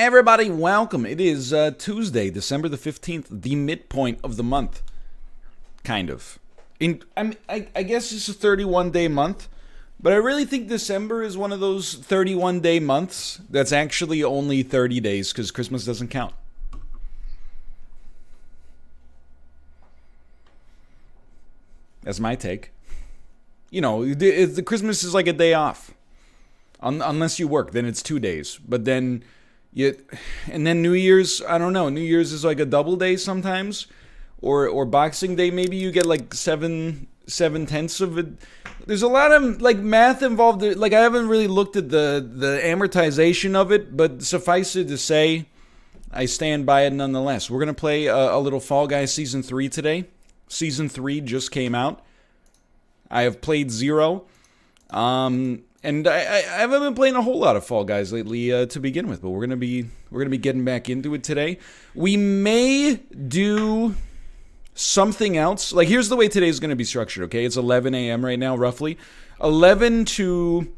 Everybody, welcome. It is Tuesday, December the 15th, the midpoint of the month. Kind of. I guess it's a 31-day month, but I really think December is one of those 31-day months that's actually only 30 days because Christmas doesn't count. That's my take. You know, the Christmas is like a day off. Unless you work, then it's 2 days. But then... and then New Year's, I don't know. New Year's is like a double day sometimes, or Boxing Day. Maybe you get like seven tenths of it. There's a lot of like math involved. Like I haven't really looked at the amortization of it, but suffice it to say, I stand by it nonetheless. We're gonna play a little Fall Guys Season 3 today. Season 3 just came out. I have played 0. And I haven't been playing a whole lot of Fall Guys lately to begin with, but we're gonna be getting back into it today. We may do something else. Like here's the way today's gonna be structured. Okay, it's 11 a.m. right now, roughly. 11 to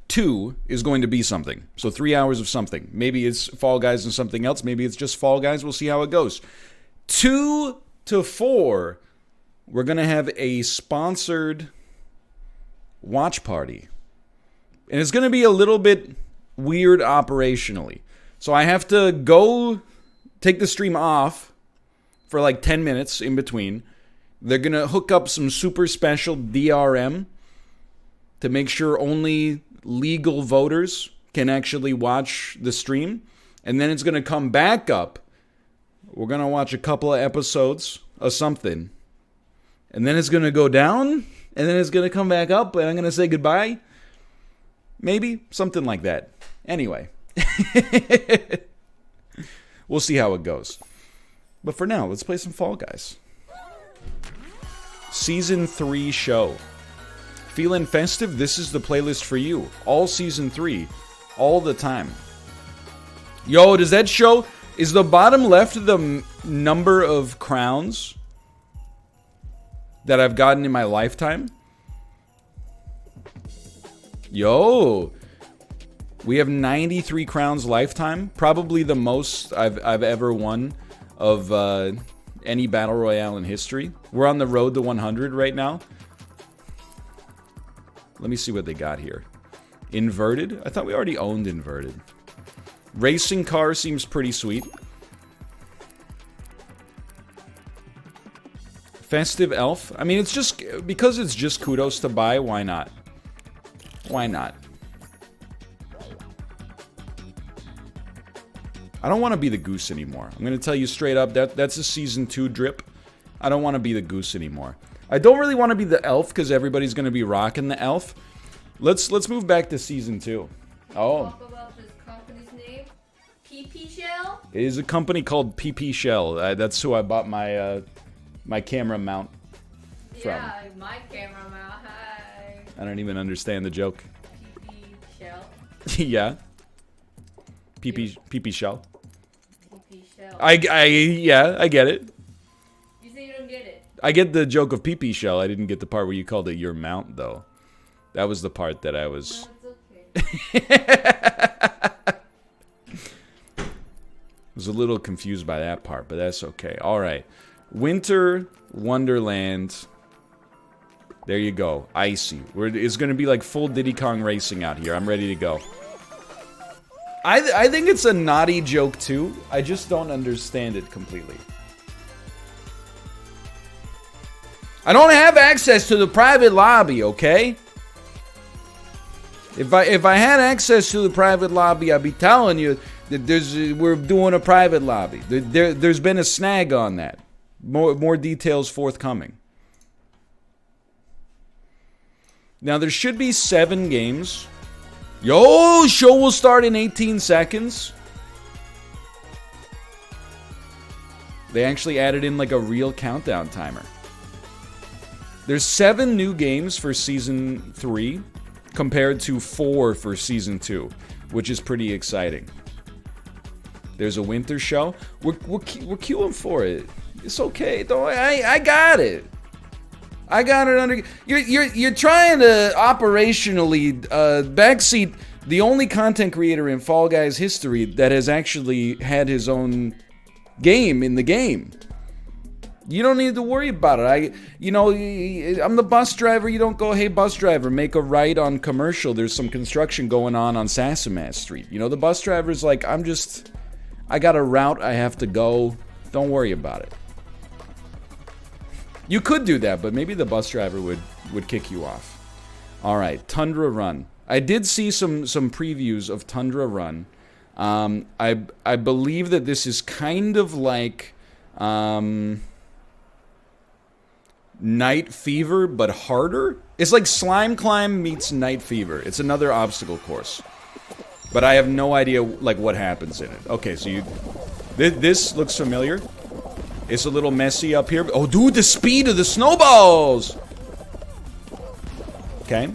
2 is going to be something. So 3 hours of something. Maybe it's Fall Guys and something else. Maybe it's just Fall Guys. We'll see how it goes. 2 to 4, we're gonna have a sponsored watch party. And it's going to be a little bit weird operationally. So I have to go take the stream off for like 10 minutes in between. They're going to hook up some super special DRM to make sure only legal voters can actually watch the stream. And then it's going to come back up. We're going to watch a couple of episodes of something. And then it's going to go down. And then it's going to come back up. And I'm going to say goodbye. Maybe something like that. Anyway, we'll see how it goes. But for now, let's play some Fall Guys. Season 3 show. Feeling festive? This is the playlist for you. All Season 3. All the time. Yo, does that show... Is the bottom left the number of crowns that I've gotten in my lifetime? Yo, we have 93 crowns lifetime. Probably the most I've ever won of any battle royale in history. We're on the road to 100 right now. Let me see what they got here. Inverted? I thought we already owned Inverted. Racing car seems pretty sweet. Festive elf. I mean, it's just because it's just kudos to buy. Why not? Why not? I don't want to be the goose anymore. I'm going to tell you straight up, that's a Season 2 drip. I don't want to be the goose anymore. I don't really want to be the elf because everybody's going to be rocking the elf. Let's move back to Season 2. Oh. Talk about this company's name. PP Shell? It is a company called PP Shell. That's who I bought my my camera mount from. Yeah, my camera mount. Hi. I don't even understand the joke. PP Shell. Yeah. PP Shell. PP Shell. Yeah, I get it. You say you don't get it? I get the joke of PP Shell. I didn't get the part where you called it your mount, though. That was the part that I was... No, it's okay. was a little confused by that part, but that's okay. All right. Winter Wonderland... There you go. Icy. It's going to be like full Diddy Kong racing out here. I'm ready to go. I think it's a naughty joke too. I just don't understand it completely. I don't have access to the private lobby, okay? If I had access to the private lobby, I'd be telling you that we're doing a private lobby. There's been a snag on that. More details forthcoming. Now, there should be 7 games. Yo, show will start in 18 seconds. They actually added in like a real countdown timer. There's 7 new games for Season 3 compared to 4 for Season 2, which is pretty exciting. There's a winter show. We're queuing for it. It's okay. I got it. I got it under. You're trying to operationally backseat the only content creator in Fall Guys history that has actually had his own game in the game. You don't need to worry about it. I'm the bus driver. You don't go, hey, bus driver, make a right on Commercial. There's some construction going on Sassamas Street. You know, the bus driver's like, I got a route I have to go. Don't worry about it. You could do that, but maybe the bus driver would kick you off. All right, Tundra Run. I did see some previews of Tundra Run. I believe that this is kind of like Night Fever, but harder. It's like Slime Climb meets Night Fever. It's another obstacle course, but I have no idea like what happens in it. Okay, so this looks familiar. It's a little messy up here. Oh, dude, the speed of the snowballs. Okay.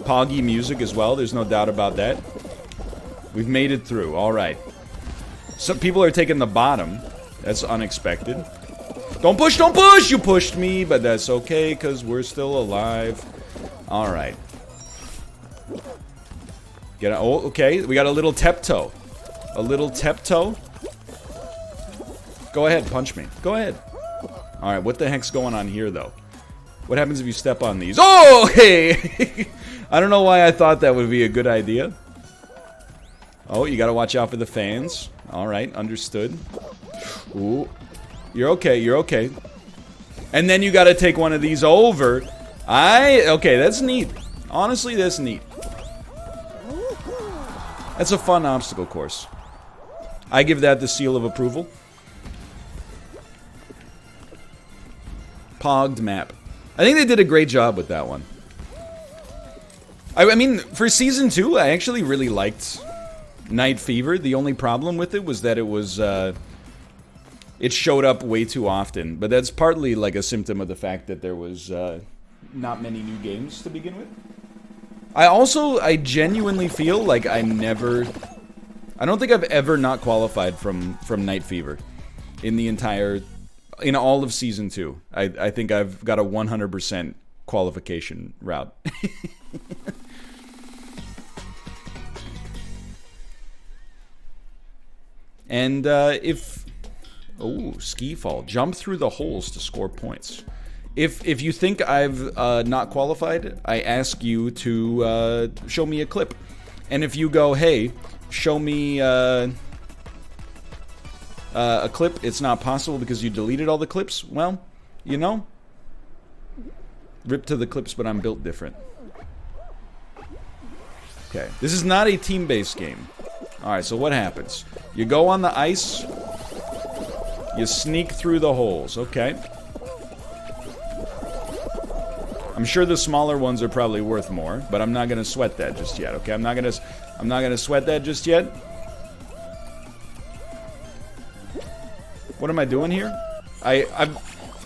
Poggy music as well. There's no doubt about that. We've made it through. All right. Some people are taking the bottom. That's unexpected. Don't push, don't push! You pushed me, but that's okay, because we're still alive. Alright. Oh, okay. We got a little tep-toe. A little tep-toe. Go ahead, punch me. Go ahead. Alright, what the heck's going on here, though? What happens if you step on these? Oh, hey! I don't know why I thought that would be a good idea. Oh, you gotta watch out for the fans. Alright, understood. Ooh. You're okay, you're okay. And then you gotta take one of these over. Okay, that's neat. Honestly, that's neat. That's a fun obstacle course. I give that the seal of approval. Pogged map. I think they did a great job with that one. I mean, for Season 2, I actually really liked Night Fever. The only problem with it was that it showed up way too often, but that's partly like a symptom of the fact that there was not many new games to begin with. I genuinely feel like I don't think I've ever not qualified from Night Fever in all of Season 2. I think I've got a 100% qualification route. And oh, ski fall. Jump through the holes to score points. If you think I've not qualified, I ask you to show me a clip. And if you go, hey, show me a clip, it's not possible because you deleted all the clips, well, you know, rip to the clips, but I'm built different. Okay, this is not a team-based game. Alright, so what happens? You go on the ice, you sneak through the holes, okay. I'm sure the smaller ones are probably worth more, but I'm not gonna sweat that just yet, okay? I'm not gonna sweat that just yet. What am I doing here?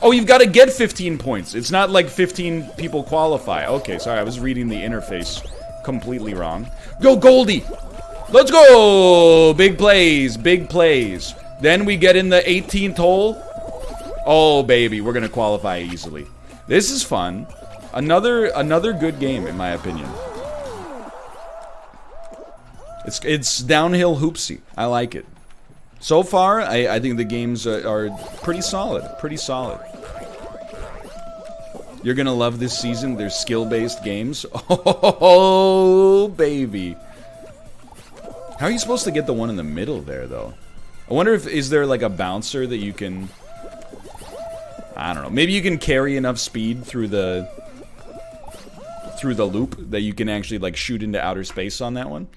Oh, you've got to get 15 points. It's not like 15 people qualify. Okay, sorry, I was reading the interface completely wrong. Go, Goldie! Let's go! Big plays, big plays. Then we get in the 18th hole. Oh, baby, we're gonna qualify easily. This is fun. Another good game, in my opinion. It's downhill hoopsy. I like it. So far, I think the games are pretty solid. Pretty solid. You're gonna love this season. They're skill-based games. Oh, baby. How are you supposed to get the one in the middle there, though? I wonder if is there like a bouncer that you can... I don't know. Maybe you can carry enough speed through the loop that you can actually like shoot into outer space on that one.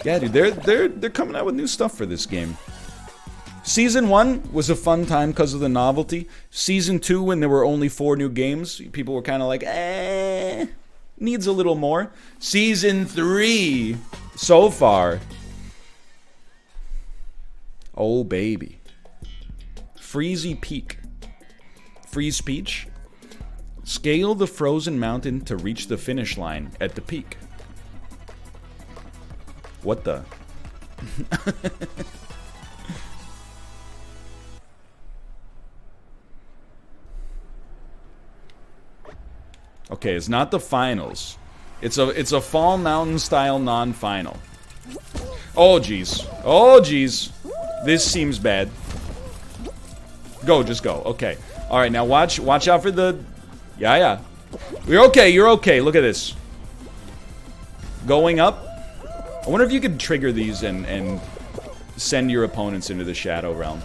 Yeah, dude, they're coming out with new stuff for this game. Season 1 was a fun time because of the novelty. Season 2, when there were only 4 new games, people were kind of like, needs a little more. Season 3, so far. Oh, baby. Freezy Peak. Freeze Peach. Scale the frozen mountain to reach the finish line at the peak. What the? Okay, it's not the finals. It's a Fall Mountain style non-final. Oh jeez. Oh jeez. This seems bad. Go, just go. Okay. All right, now watch out for the. Yeah. You're okay. You're okay. Look at this. Going up. I wonder if you could trigger these and send your opponents into the Shadow Realm.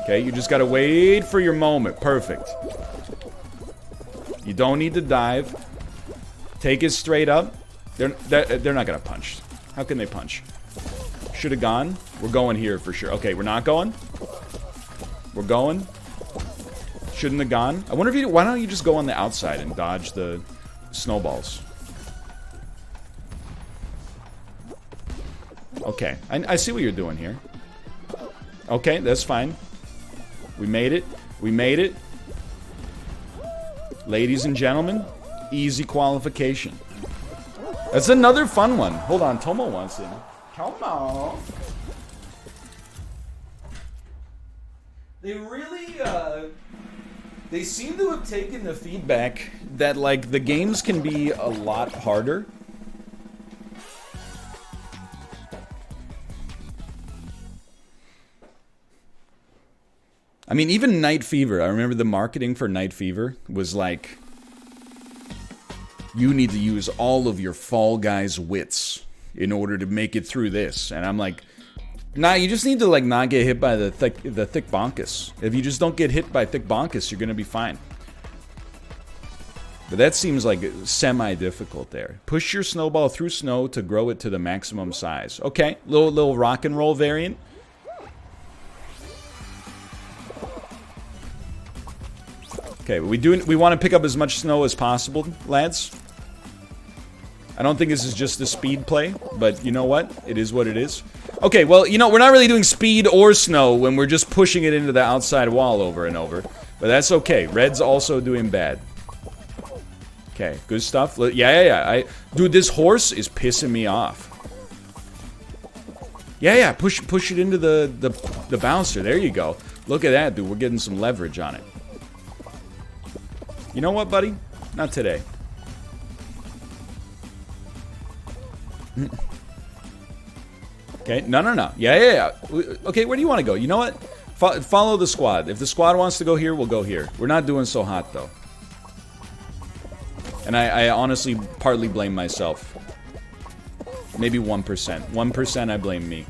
Okay, you just gotta wait for your moment. Perfect. You don't need to dive. Take it straight up. They're not gonna punch. How can they punch? Should have gone. We're going here for sure. Okay, we're not going. We're going. Shouldn't have gone. I wonder if you. Why don't you just go on the outside and dodge the snowballs? Okay, I see what you're doing here. Okay, that's fine. We made it. We made it. Ladies and gentlemen, easy qualification. That's another fun one. Hold on, Tomo wants in. Come on. They really, they seem to have taken the feedback that, like, the games can be a lot harder. I mean, even Night Fever, I remember the marketing for Night Fever was like, you need to use all of your Fall Guys wits in order to make it through this. And I'm like, nah, you just need to, like, not get hit by the thick bonkus. If you just don't get hit by thick bonkus, you're gonna be fine. But that seems like semi-difficult there. Push your snowball through snow to grow it to the maximum size. Okay, little rock and roll variant. Okay, we want to pick up as much snow as possible, lads. I don't think this is just a speed play, but you know what? It is what it is. Okay, well, you know, we're not really doing speed or snow when we're just pushing it into the outside wall over and over. But that's okay. Red's also doing bad. Okay, good stuff. Yeah. Dude, this horse is pissing me off. Yeah, push it into the bouncer. There you go. Look at that, dude. We're getting some leverage on it. You know what, buddy? Not today. Okay, no. Yeah. Okay, where do you want to go? You know what? Follow the squad. If the squad wants to go here, we'll go here. We're not doing so hot, though. And I honestly partly blame myself. Maybe 1%. 1% I blame me.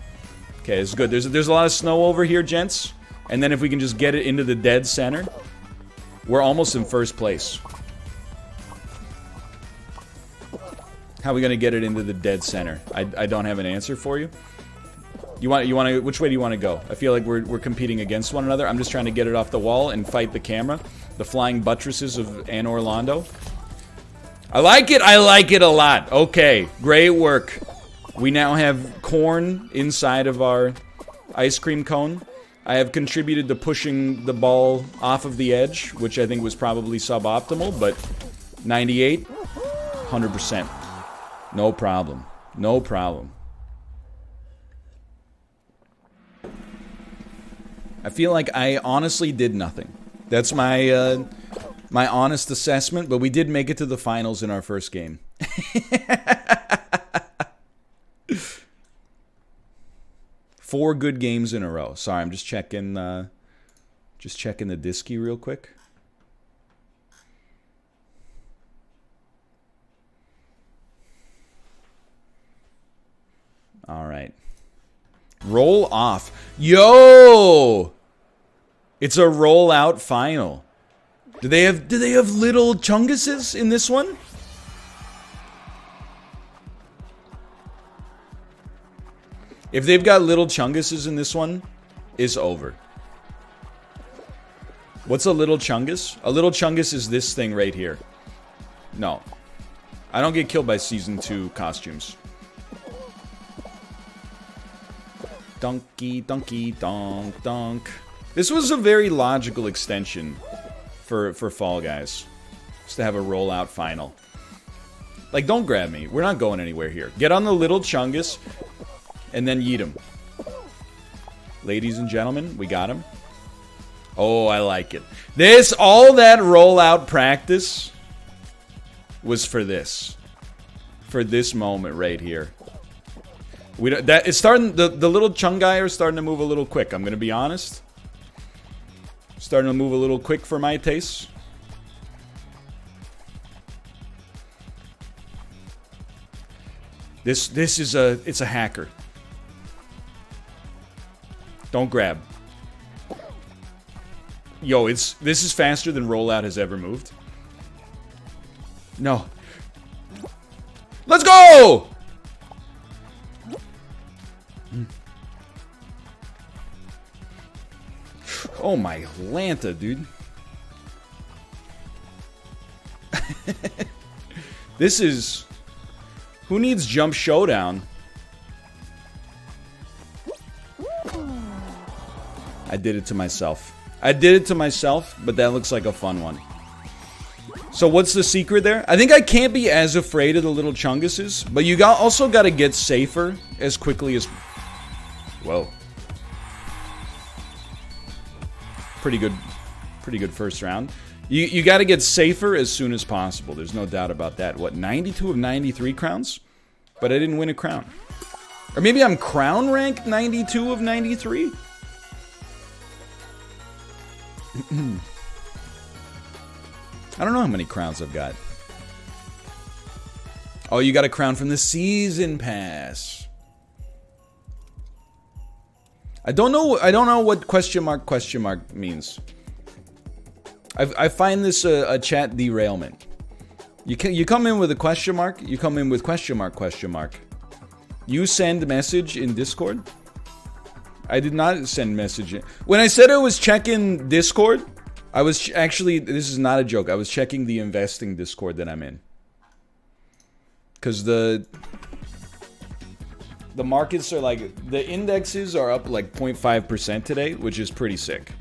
Okay, it's good. There's a lot of snow over here, gents. And then if we can just get it into the dead center, we're almost in first place. How are we gonna get it into the dead center? I don't have an answer for you. You want to? Which way do you want to go? I feel like we're competing against one another. I'm just trying to get it off the wall and fight the camera. The flying buttresses of Anne Orlando. I like it. I like it a lot. Okay, great work. We now have corn inside of our ice cream cone. I have contributed to pushing the ball off of the edge, which I think was probably suboptimal, but 98, 100%. No problem. No problem. I feel like I honestly did nothing. That's my my honest assessment, but we did make it to the finals in our first game. 4 good games in a row. Sorry, I'm just checking the disky real quick. All right. Roll off. Yo! It's a rollout final. Do they have little chunguses in this one? If they've got little chunguses in this one, it's over. What's a little chungus? A little chungus is this thing right here. No. I don't get killed by Season 2 costumes. Donkey, donkey, donk, donk. This was a very logical extension for Fall Guys. Just to have a rollout final. Like, don't grab me. We're not going anywhere here. Get on the little chungus and then yeet him. Ladies and gentlemen, we got him. Oh, I like it. All that rollout practice was for this. For this moment right here. It's starting, the little chung guy are starting to move a little quick, I'm gonna be honest. Starting to move a little quick for my taste. This is it's a hacker. Don't grab. Yo, this is faster than rollout has ever moved. No. Let's go! Oh my Lanta, dude. This is... Who needs Jump Showdown? I did it to myself. I did it to myself, but that looks like a fun one. So what's the secret there? I think I can't be as afraid of the little chunguses, but you also got to get safer as quickly as... Whoa. Pretty good first round. You got to get safer as soon as possible. There's no doubt about that. What, 92 of 93 crowns? But I didn't win a crown. Or maybe I'm crown rank 92 of 93? I don't know how many crowns I've got. Oh, you got a crown from the season pass. I don't know what question mark means. I find this a chat derailment. You come in with a question mark, you come in with question mark. You send message in Discord? I did not send message in. When I said I was checking Discord, I was actually, this is not a joke, I was checking the investing Discord that I'm in. Because the markets are like, the indexes are up like 0.5% today, which is pretty sick.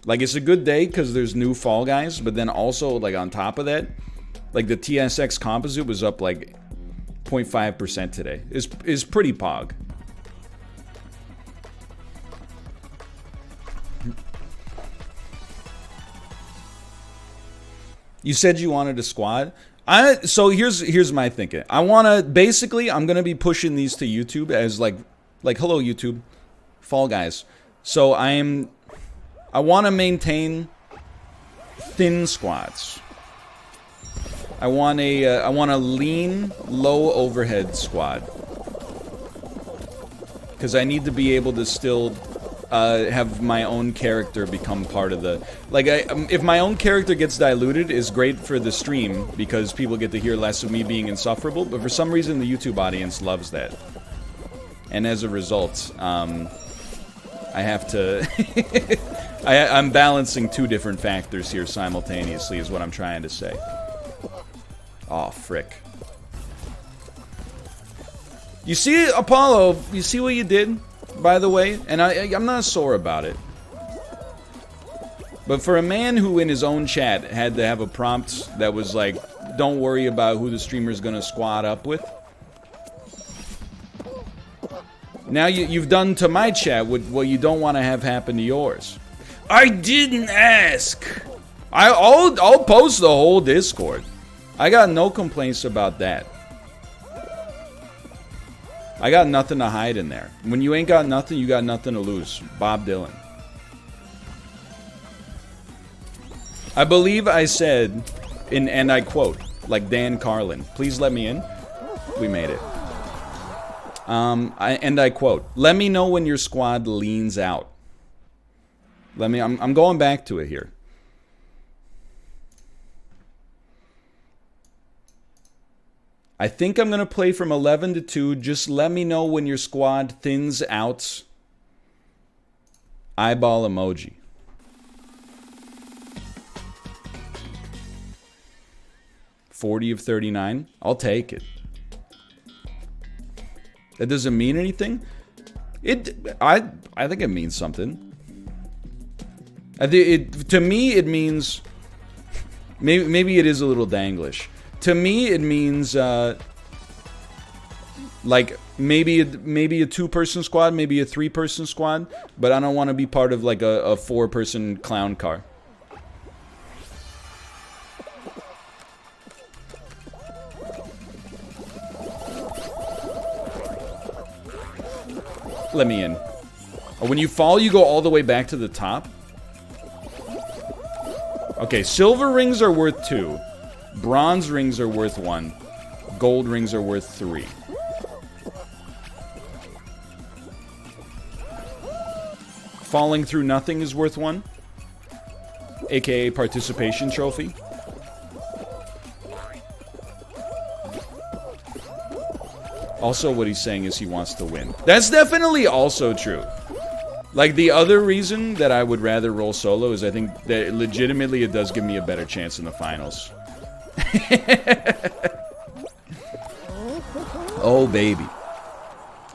Like, it's a good day because there's new Fall Guys, but then also, like, on top of that, like, the TSX Composite was up, like, 0.5% today. Is pretty pog. You said you wanted a squad? So here's my thinking. I want to, basically, I'm going to be pushing these to YouTube as, like, hello, YouTube, Fall Guys. So I want to maintain thin squads. I want a lean, low overhead squad. Because I need to be able to still have my own character become part of the... Like, if my own character gets diluted, it's great for the stream, because people get to hear less of me being insufferable, but for some reason the YouTube audience loves that. And as a result, I have to... I'm balancing two different factors here simultaneously, is what I'm trying to say. Oh, frick. You see, Apollo, you see what you did, by the way? And I'm not sore about it. But for a man who in his own chat had to have a prompt that was like, don't worry about who the streamer's gonna squad up with. Now you've done to my chat what you don't want to have happen to yours. I didn't ask. I'll post the whole Discord. I got no complaints about that. I got nothing to hide in there. When you ain't got nothing, you got nothing to lose. Bob Dylan. I believe I said, and I quote, like Dan Carlin, please let me in. We made it. I quote, let me know when your squad leans out. I'm going back to it here. I think I'm going to play from 11 to 2. Just let me know when your squad thins out. Eyeball emoji. $40 of 39. I'll take it. That doesn't mean anything. I think it means something. To me, it means... Maybe it is a little danglish. To me, it means, like, maybe a two-person squad, maybe a three-person squad, but I don't want to be part of, like, a four-person clown car. let me in. Oh, when you fall, you go all the way back to the top? Okay, silver rings are worth 2. Bronze rings are worth 1. Gold rings are worth 3. Falling through nothing is worth 1. AKA participation trophy. Also, what he's saying is he wants to win. That's definitely also true. Like, the other reason that I would rather roll solo is I think that legitimately it does give me a better chance in the finals. Oh, baby.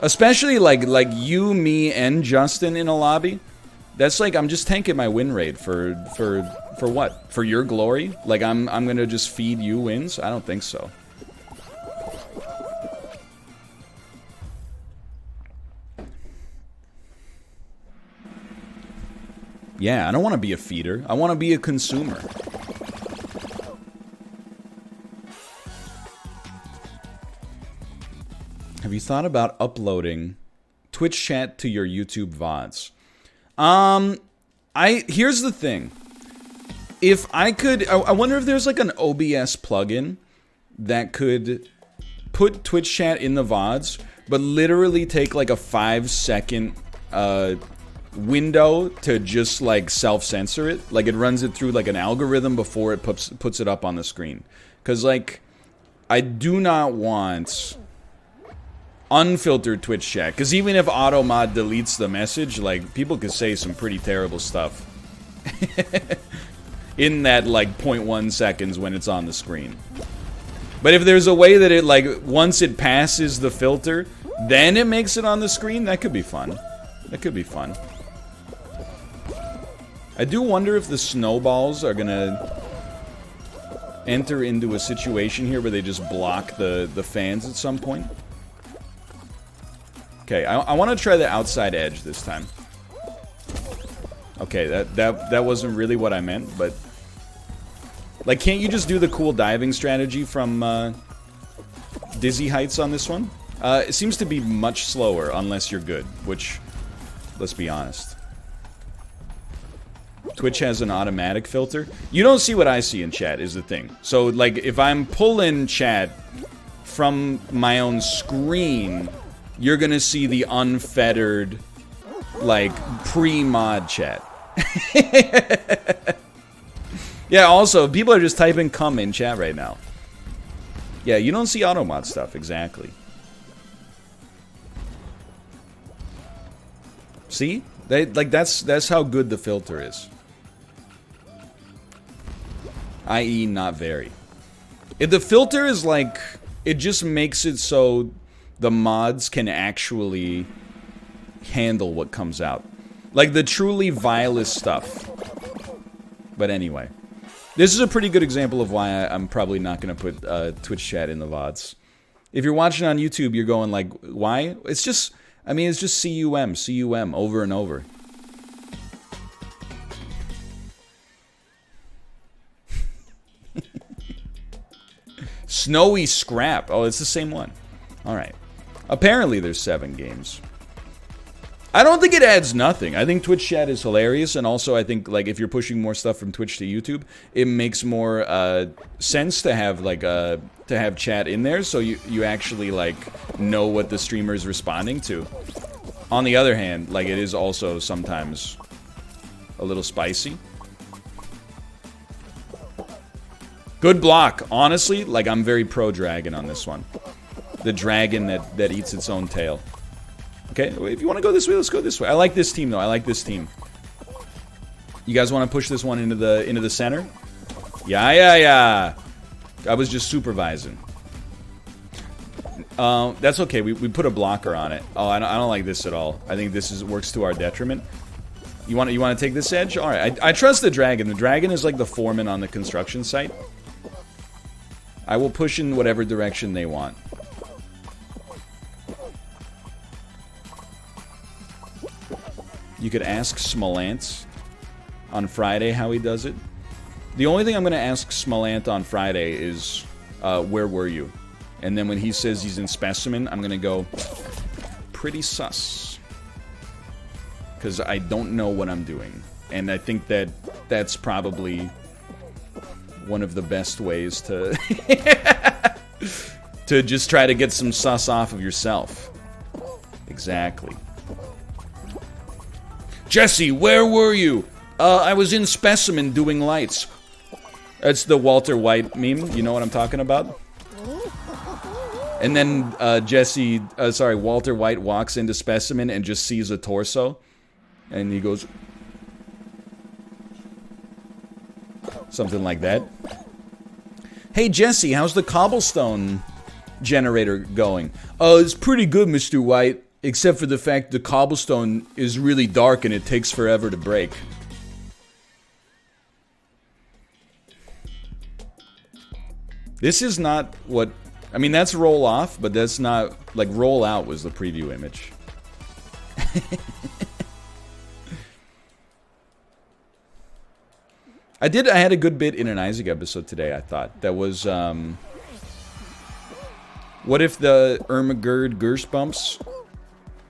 Especially, like you, me, and Justin in a lobby. That's like, I'm just tanking my win rate for what? For your glory? Like, I'm gonna just feed you wins? I don't think so. Yeah, I don't want to be a feeder. I want to be a consumer. Have you thought about uploading Twitch chat to your YouTube VODs? Here's the thing. If I could, I wonder if there's like an OBS plugin that could put Twitch chat in the VODs, but literally take like a 5-second window to just like self-censor it. Like it runs it through like an algorithm before it puts it up on the screen. Because like, I do not want unfiltered Twitch chat. Because even if AutoMod deletes the message, like people could say some pretty terrible stuff. In that like 0.1 seconds when it's on the screen. But if there's a way that it like, once it passes the filter, then it makes it on the screen, that could be fun. That could be fun. I do wonder if the snowballs are gonna enter into a situation here where they just block the fans at some point. Okay, I want to try the outside edge this time. Okay, that wasn't really what I meant, but like, can't you just do the cool diving strategy from Dizzy Heights on this one? It seems to be much slower unless you're good, which, let's be honest. Twitch has an automatic filter. You don't see what I see in chat is the thing. So like, if I'm pulling chat from my own screen, you're gonna see the unfettered, like, pre-mod chat. Yeah, also, people are just typing "cum" in chat right now. Yeah, you don't see automod stuff, exactly. See? That's how good the filter is. I.e., not very. If the filter is like, it just makes it so the mods can actually handle what comes out. Like the truly vilest stuff. But anyway. This is a pretty good example of why I'm probably not going to put Twitch chat in the VODs. If you're watching on YouTube, you're going like, why? It's just, I mean, it's just CUM over and over. Snowy Scrap. Oh, it's the same one. Alright. Apparently there's 7 games. I don't think it adds nothing. I think Twitch chat is hilarious, and also I think like if you're pushing more stuff from Twitch to YouTube, it makes more sense to have like to have chat in there, so you actually like know what the streamer is responding to. On the other hand, like it is also sometimes a little spicy. Good block. Honestly, like I'm very pro dragon on this one. The dragon that eats its own tail. Okay, if you want to go this way, let's go this way. I like this team, though. I like this team. You guys want to push this one into the center? Yeah. I was just supervising. That's okay. We put a blocker on it. Oh, I don't like this at all. I think this works to our detriment. You want to take this edge? All right. I trust the dragon. The dragon is like the foreman on the construction site. I will push in whatever direction they want. You could ask Smolant on Friday how he does it. The only thing I'm going to ask Smolant on Friday is, where were you? And then when he says he's in Specimen, I'm going to go, pretty sus. because I don't know what I'm doing. And I think that that's probably one of the best ways to to just try to get some sus off of yourself. Exactly. Jesse, where were you? I was in Specimen doing lights. That's the Walter White meme. You know what I'm talking about? And then Walter White walks into Specimen and just sees a torso. And he goes... something like that. Hey, Jesse, how's the cobblestone generator going? It's pretty good, Mr. White. Except for the fact the cobblestone is really dark and it takes forever to break. This is not what... I mean, that's roll off, but that's not... Like, roll out was the preview image. I had a good bit in an Isaac episode today, I thought. That was, what if the Ermagerd Gershbumps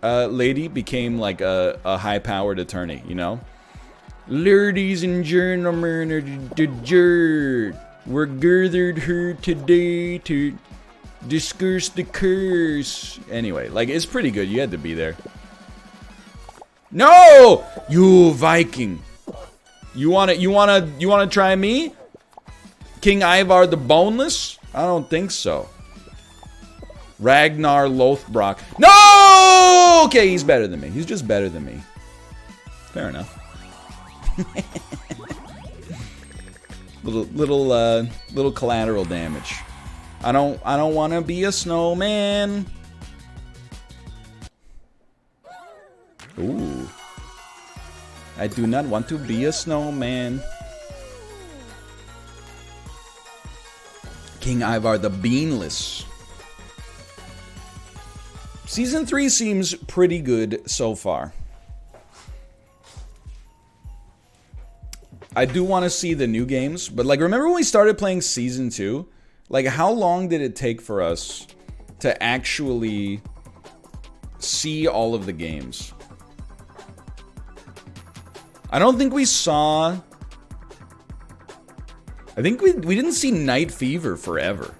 lady became, like, a high-powered attorney, you know? Ladies and gentlemen, we're gathered here today to discuss the curse. Anyway, like, it's pretty good. You had to be there. No! You Viking! You wanna try me? King Ivar the Boneless? I don't think so. Ragnar Lothbrok. No! Okay, he's better than me. He's just better than me. Fair enough. little collateral damage. I don't want to be a snowman. Ooh. I do not want to be a snowman. King Ivar the Beanless. Season 3 seems pretty good so far. I do want to see the new games, but like, remember when we started playing Season 2? Like, how long did it take for us to actually see all of the games? I don't think we saw... I think we didn't see Night Fever forever.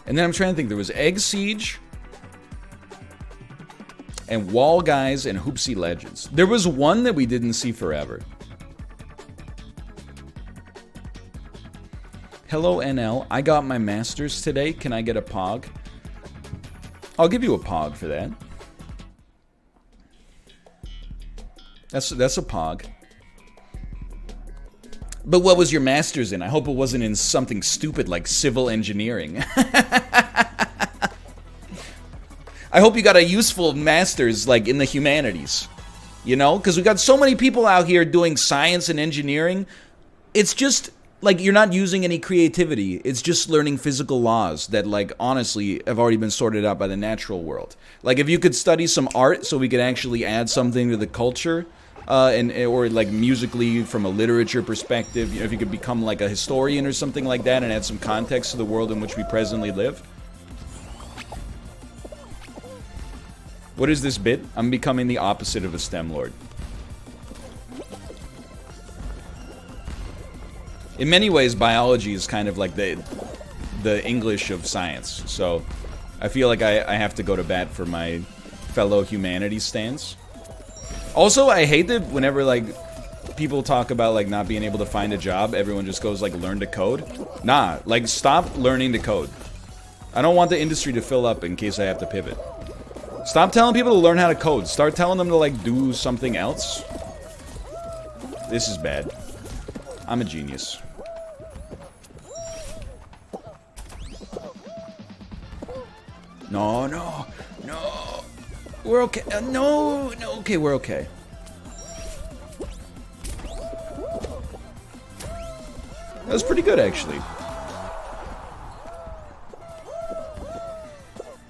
And then I'm trying to think, there was Egg Siege, and Wall Guys, and Hoopsie Legends. There was one that we didn't see forever. Hello, NL. I got my master's today. Can I get a pog? I'll give you a pog for that. That's a pog. But what was your master's in? I hope it wasn't in something stupid like civil engineering. I hope you got a useful master's like in the humanities. You know? Because we got so many people out here doing science and engineering. It's just... like, you're not using any creativity. It's just learning physical laws that, like, honestly, have already been sorted out by the natural world. Like, if you could study some art so we could actually add something to the culture, or, like, musically from a literature perspective, you know, if you could become, like, a historian or something like that and add some context to the world in which we presently live. What is this bit? I'm becoming the opposite of a STEM lord. In many ways, biology is kind of like the English of science. So I feel like I have to go to bat for my fellow humanities stands. Also, I hate that whenever, like, people talk about, like, not being able to find a job, everyone just goes, like, learn to code. Nah, like, stop learning to code. I don't want the industry to fill up in case I have to pivot. Stop telling people to learn how to code. Start telling them to, like, do something else. This is bad. I'm a genius. No, no, no. We're okay. No, no, okay, we're okay. That was pretty good, actually.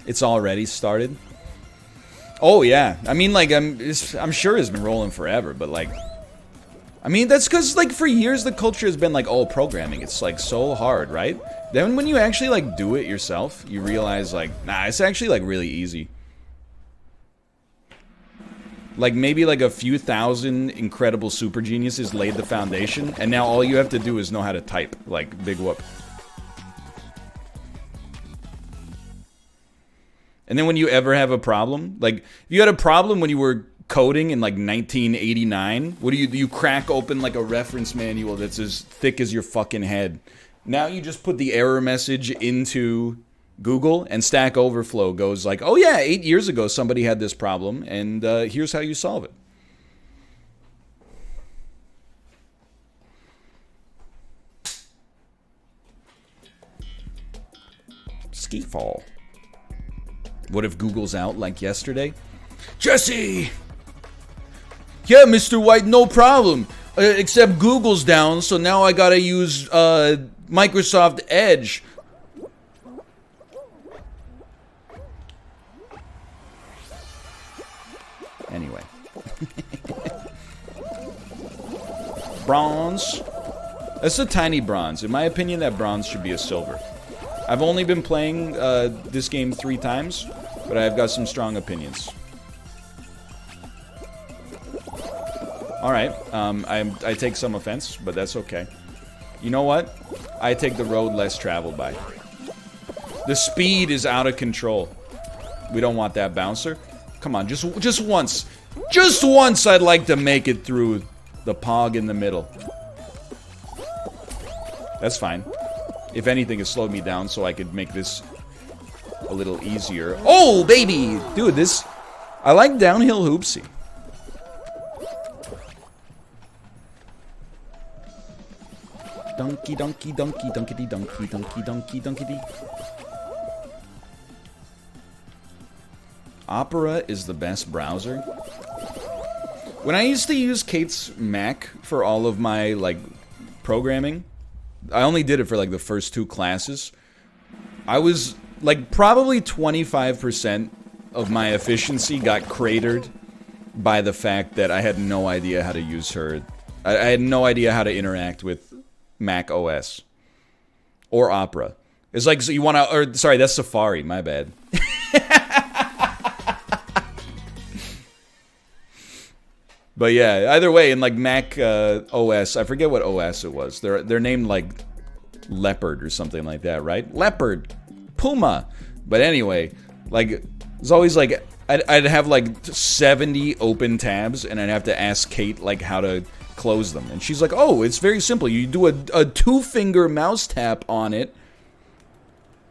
It's already started. Oh, yeah. I mean, like, I'm sure it's been rolling forever, but, like... I mean, that's because, like, for years the culture has been like, oh, programming, it's, like, so hard, right? Then when you actually, like, do it yourself, you realize, like, nah, it's actually, like, really easy. Like maybe like a few thousand incredible super geniuses laid the foundation, and now all you have to do is know how to type. Like, big whoop. And then when you ever have a problem, like if you had a problem when you were coding in like 1989, what do? You crack open like a reference manual that's as thick as your fucking head. Now you just put the error message into Google, and Stack Overflow goes like, oh yeah, 8 years ago somebody had this problem, and here's how you solve it. Ski fall. What if Google's out like yesterday? Jesse! Yeah, Mr. White, no problem. Except Google's down, so now I gotta use Microsoft Edge. Anyway. Bronze. That's a tiny bronze. In my opinion, that bronze should be a silver. I've only been playing this game 3 times, but I've got some strong opinions. Alright, I take some offense, but that's okay. You know what? I take the road less traveled by. The speed is out of control. We don't want that bouncer. Come on, just once. Just once I'd like to make it through the pog in the middle. That's fine. If anything, it slowed me down so I could make this a little easier. Oh, baby! Dude, this... I like downhill hoopsie. Donkey, donkey, donkey, donkey, donkey, donkey, donkey, donkey. Opera is the best browser. When I used to use Kate's Mac for all of my, like, programming, I only did it for, like, the first 2 classes. I was, like, probably 25% of my efficiency got cratered by the fact that I had no idea how to use her. I had no idea how to interact with Mac OS. Or Opera. It's like, so you want to, or, sorry, that's Safari, my bad. But yeah, either way, in like Mac OS, I forget what OS it was. They're named like Leopard or something like that, right? Leopard, Puma. But anyway, like it's always like I'd have like 70 open tabs, and I'd have to ask Kate like how to close them, and she's like, "Oh, it's very simple. You do a 2-finger mouse tap on it,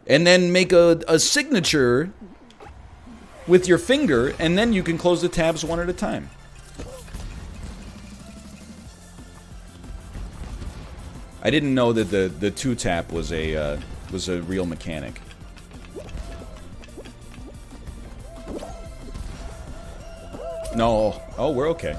and then make a signature with your finger, and then you can close the tabs one at a time." I didn't know that the 2-tap was a real mechanic. No. Oh, we're okay.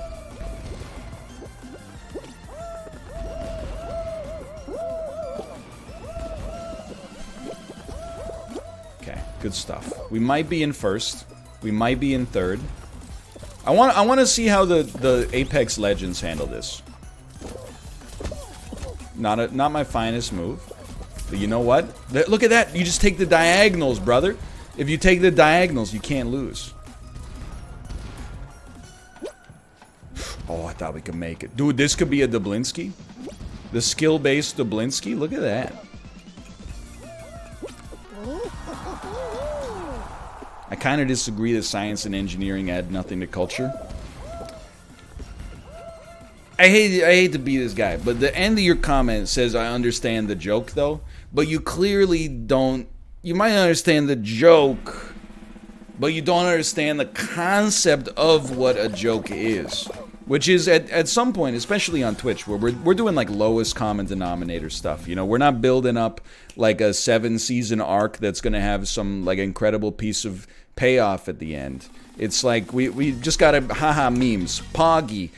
Okay, good stuff. We might be in first. We might be in third. I want to see how the Apex Legends handle this. Not my finest move. But you know what? Look at that. You just take the diagonals, brother. If you take the diagonals, you can't lose. Oh, I thought we could make it. Dude, this could be a Dublinsky. The skill-based Dublinsky. Look at that. I kind of disagree that science and engineering add nothing to culture. I hate to be this guy, but the end of your comment says I understand the joke, though. But you clearly don't... You might understand the joke, but you don't understand the concept of what a joke is. Which is, at some point, especially on Twitch, where we're doing, like, lowest common denominator stuff. You know, we're not building up, like, a 7-season arc that's going to have some, like, incredible piece of payoff at the end. It's like, we just got to, haha, memes, Poggy,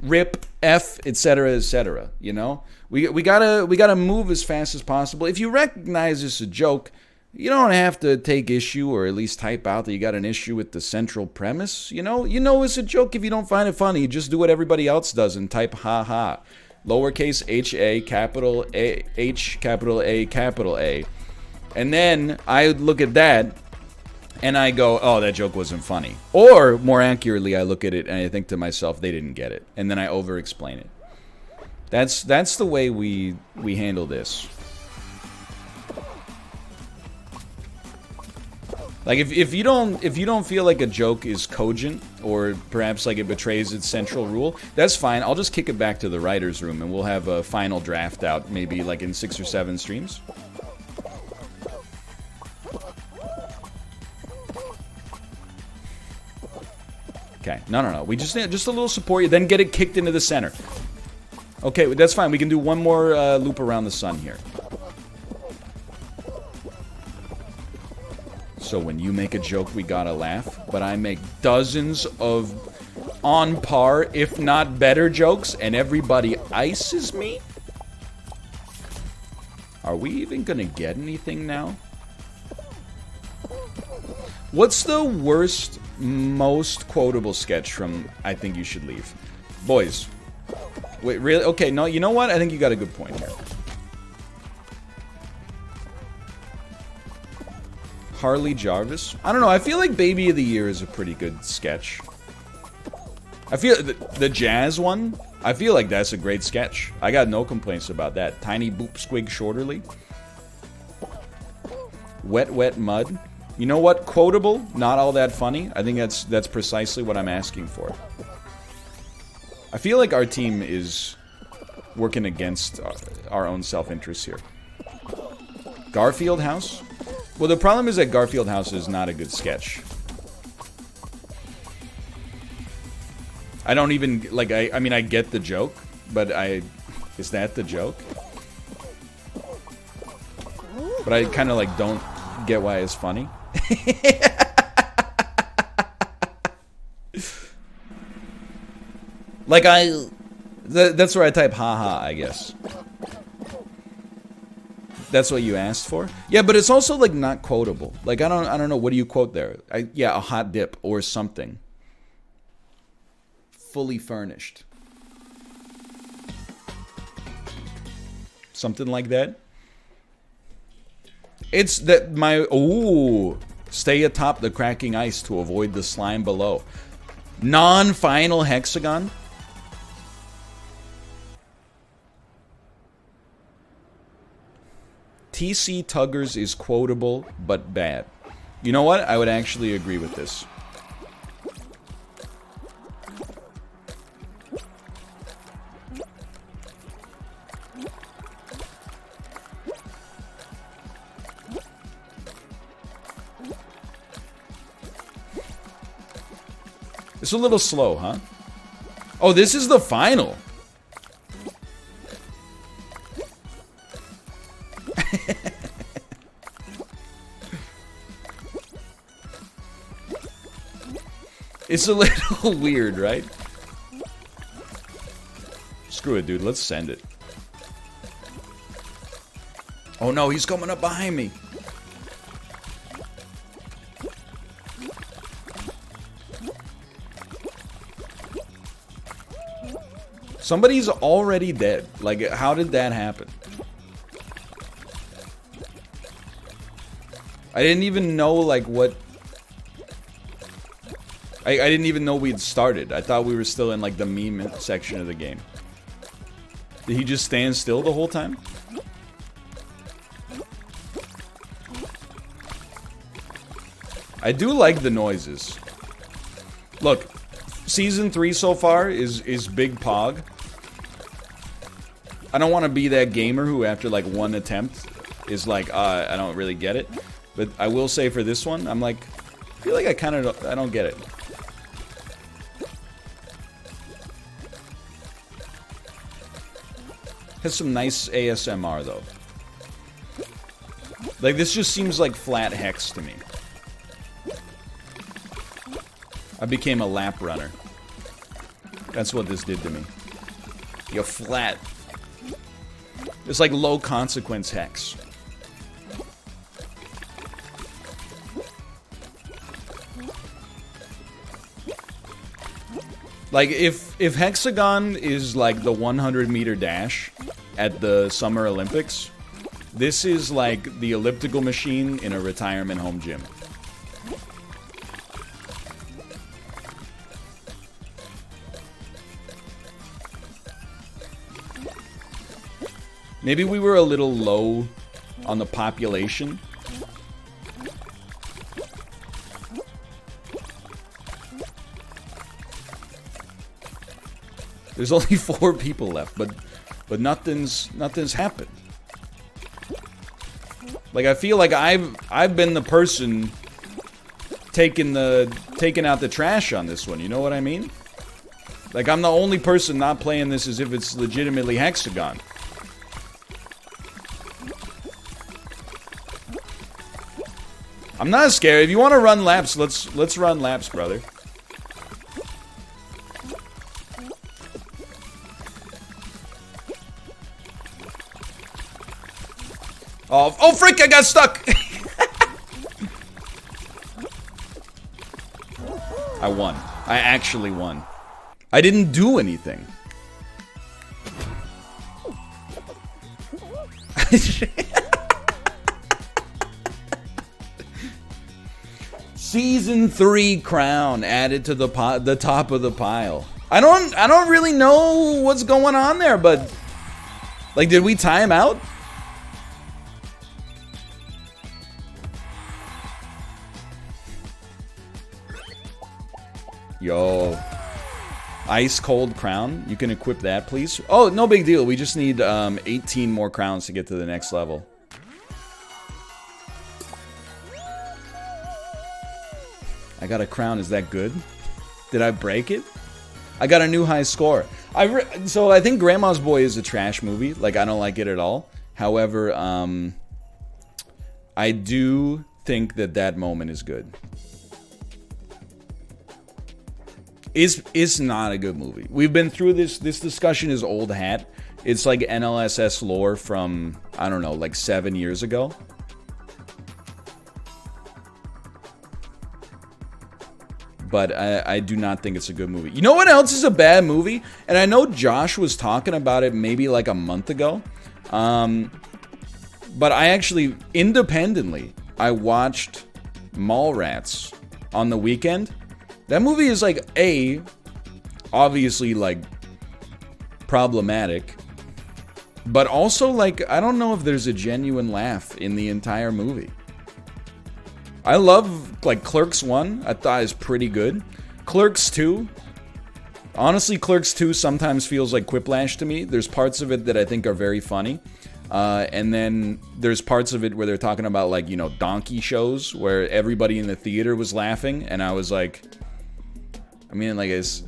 rip, F, etc., you know? We gotta move as fast as possible. If you recognize this a joke, you don't have to take issue or at least type out that you got an issue with the central premise, you know? You know it's a joke if you don't find it funny. Just do what everybody else does and type ha-ha. Lowercase h-a, capital A, H, capital A, capital A. And then I look at that, and I go, oh, that joke wasn't funny. Or, more accurately, I look at it and I think to myself, they didn't get it. And then I over-explain it. That's the way we handle this. Like, if you don't feel like a joke is cogent, or perhaps like it betrays its central rule, that's fine. I'll just kick it back to the writer's room, and we'll have a final draft out, maybe like in 6 or 7 streams. Okay, no. We just need just a little support, then get it kicked into the center. Okay, that's fine. We can do one more loop around the sun here. So when you make a joke, we gotta laugh. But I make dozens of on par, if not better jokes, and everybody ices me? Are we even gonna get anything now? What's the worst, most quotable sketch from I Think You Should Leave? Boys. Wait, really? Okay, no, you know what? I think you got a good point here. Harley Jarvis? I don't know, I feel like Baby of the Year is a pretty good sketch. I feel the jazz one, I feel like that's a great sketch. I got no complaints about that. Tiny Boop Squig Shorterly. Wet Wet Mud. You know what? Quotable, not all that funny. I think that's precisely what I'm asking for. I feel like our team is working against our own self-interest here. Garfield House? Well, the problem is that Garfield House is not a good sketch. I don't even, like, I mean, I get the joke, but is that the joke? But I kind of, like, don't get why it's funny. Like, that's where I type haha, I guess. That's what you asked for? Yeah, but it's also, like, not quotable. Like, I don't know, what do you quote there? Yeah, a hot dip or something. Fully furnished. Something like that. It's that stay atop the cracking ice to avoid the slime below. Non-final hexagon? TC Tuggers is quotable, but bad. You know what? I would actually agree with this. It's a little slow, huh? Oh, this is the final. It's a little weird, right? Screw it, dude. Let's send it. Oh no, he's coming up behind me. Somebody's already dead. Like, how did that happen? I didn't even know, like, what... I didn't even know we'd started. I thought we were still in, like, the meme section of the game. Did he just stand still the whole time? I do like the noises. Look, Season 3 so far is Big Pog. I don't want to be that gamer who, after, like, one attempt, is like, I don't really get it. But I will say for this one, I'm like, I feel like I kind of, I don't get it. Has some nice ASMR, though. Like, this just seems like flat hex to me. I became a lap runner. That's what this did to me. You're flat. It's like low consequence hex. Like, if hexagon is like the 100-meter dash at the Summer Olympics, this is like the elliptical machine in a retirement home gym. Maybe we were a little low on the population. There's only 4 people left, but nothing's happened. Like, I feel like I've been the person taking out the trash on this one. You know what I mean? Like, I'm the only person not playing this as if it's legitimately Hexagon. I'm not scared. If you want to run laps, let's run laps, brother. Oh frick, I got stuck! I won. I actually won. I didn't do anything. Season 3 crown added to the top of the pile. I don't really know what's going on there, but like, did we time out? Yo, ice cold crown. You can equip that, please. Oh, no big deal. We just need 18 more crowns to get to the next level. I got a crown. Is that good? Did I break it? I got a new high score. So I think Grandma's Boy is a trash movie. Like, I don't like it at all. However, I do think that moment is good. It's not a good movie. We've been through this. This discussion is old hat. It's like NLSS lore from, I don't know, like 7 years ago. But I do not think it's a good movie. You know what else is a bad movie? And I know Josh was talking about it maybe like a month ago. But I actually, independently, I watched Mallrats on the weekend. That movie is like, obviously like problematic. But also like, I don't know if there's a genuine laugh in the entire movie. I love, like, Clerks 1, I thought is pretty good. Clerks 2, honestly, Clerks 2 sometimes feels like Quiplash to me. There's parts of it that I think are very funny. And then there's parts of it where they're talking about, like, you know, donkey shows where everybody in the theater was laughing. And I was like, I mean, like, it's...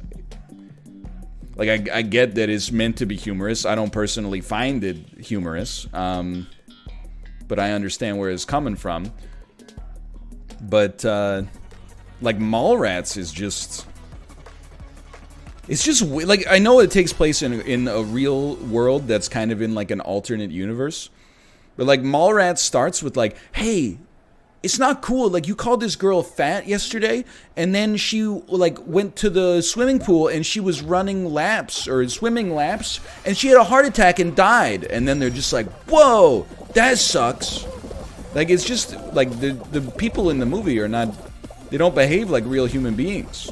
Like, I get that it's meant to be humorous. I don't personally find it humorous. But I understand where it's coming from. But, like, Mallrats is just... It's just, like, I know it takes place in a real world that's kind of in, like, an alternate universe. But, like, Mallrats starts with, like, hey, it's not cool. Like, you called this girl fat yesterday, and then she, like, went to the swimming pool, and she was running laps, or swimming laps, and she had a heart attack and died. And then they're just like, whoa, that sucks. Like, it's just, like, the people in the movie are not, they don't behave like real human beings.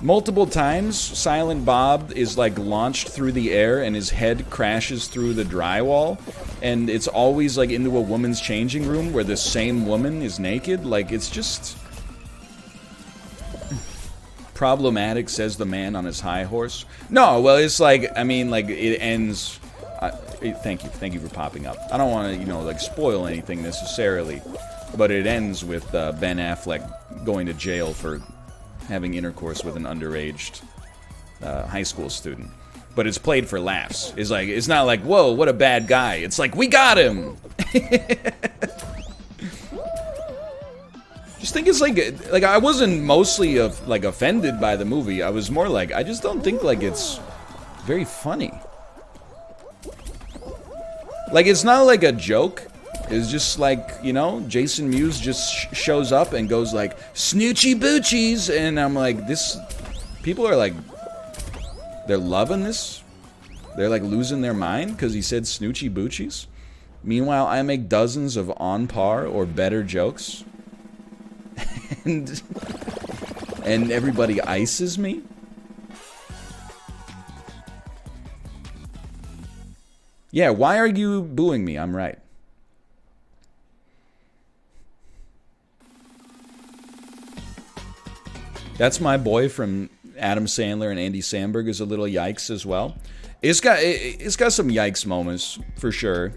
Multiple times, Silent Bob is, like, launched through the air and his head crashes through the drywall. And it's always, like, into a woman's changing room where the same woman is naked. Like, it's just... problematic, says the man on his high horse. No, well, it's like, I mean, like, it ends... Thank you for popping up. I don't want to, you know, like, spoil anything necessarily, but it ends with Ben Affleck going to jail for having intercourse with an underage high school student. But it's played for laughs. It's like, it's not like, whoa, what a bad guy. It's like, we got him. Just think it's like I wasn't mostly like offended by the movie. I was more like, I just don't think like it's very funny. Like, it's not like a joke. It's just like, you know, Jason Mewes just shows up and goes like, Snoochie Boochies, and I'm like, this, people are like, they're loving this. They're like losing their mind because he said Snoochie Boochies. Meanwhile, I make dozens of on par or better jokes. and everybody ices me. Yeah, why are you booing me? I'm right. That's my boy from Adam Sandler and Andy Samberg is a little yikes as well. It's got some yikes moments for sure.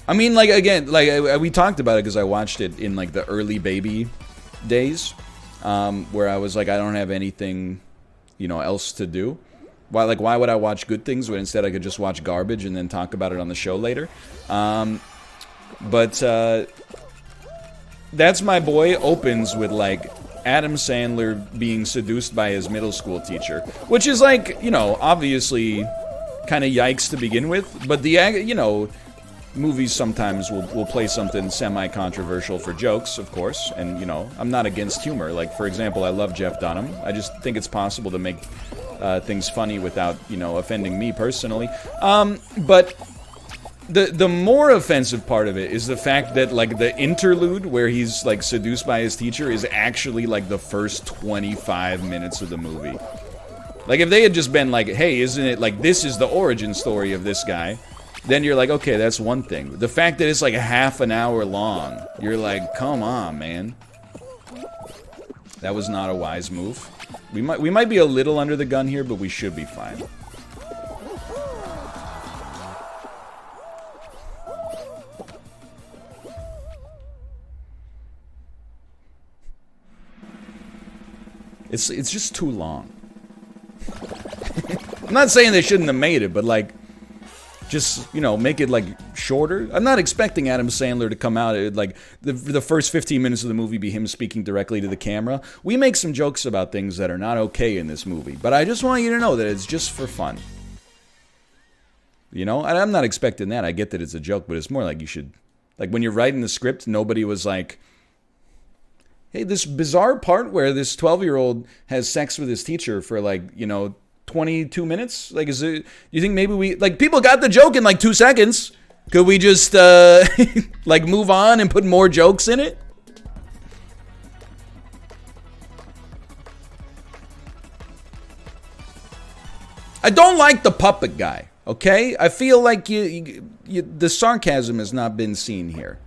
I mean, like, again, like we talked about it because I watched it in like the early baby days, where I was like, I don't have anything, you know, else to do. Why would I watch good things when instead I could just watch garbage and then talk about it on the show later? But That's My Boy opens with like Adam Sandler being seduced by his middle school teacher, which is like, you know, obviously kind of yikes to begin with, but the, you know, movies sometimes will play something semi-controversial for jokes, of course, and, you know, I'm not against humor. Like, for example, I love Jeff Dunham. I just think it's possible to make things funny without, you know, offending me personally. But the more offensive part of it is the fact that, like, the interlude where he's, like, seduced by his teacher is actually, like, the first 25 minutes of the movie. Like, if they had just been like, hey, isn't it, like, this is the origin story of this guy, then you're like, okay, that's one thing. The fact that it's, like, half an hour long, you're like, come on, man. That was not a wise move. We might be a little under the gun here, but we should be fine. It's just too long. I'm not saying they shouldn't have made it, but like, just, you know, make it like shorter. I'm not expecting Adam Sandler to come out at like the first 15 minutes of the movie be him speaking directly to the camera. We make some jokes about things that are not okay in this movie, but I just want you to know that it's just for fun. You know, I'm not expecting that. I get that it's a joke, but it's more like you should, like when you're writing the script, nobody was like, hey, this bizarre part where this 12-year-old has sex with his teacher for like, you know, 22 minutes? Like, is it, you think maybe we, like, people got the joke in like 2 seconds. Could we just, like, move on and put more jokes in it? I don't like the puppet guy, okay? I feel like the sarcasm has not been seen here.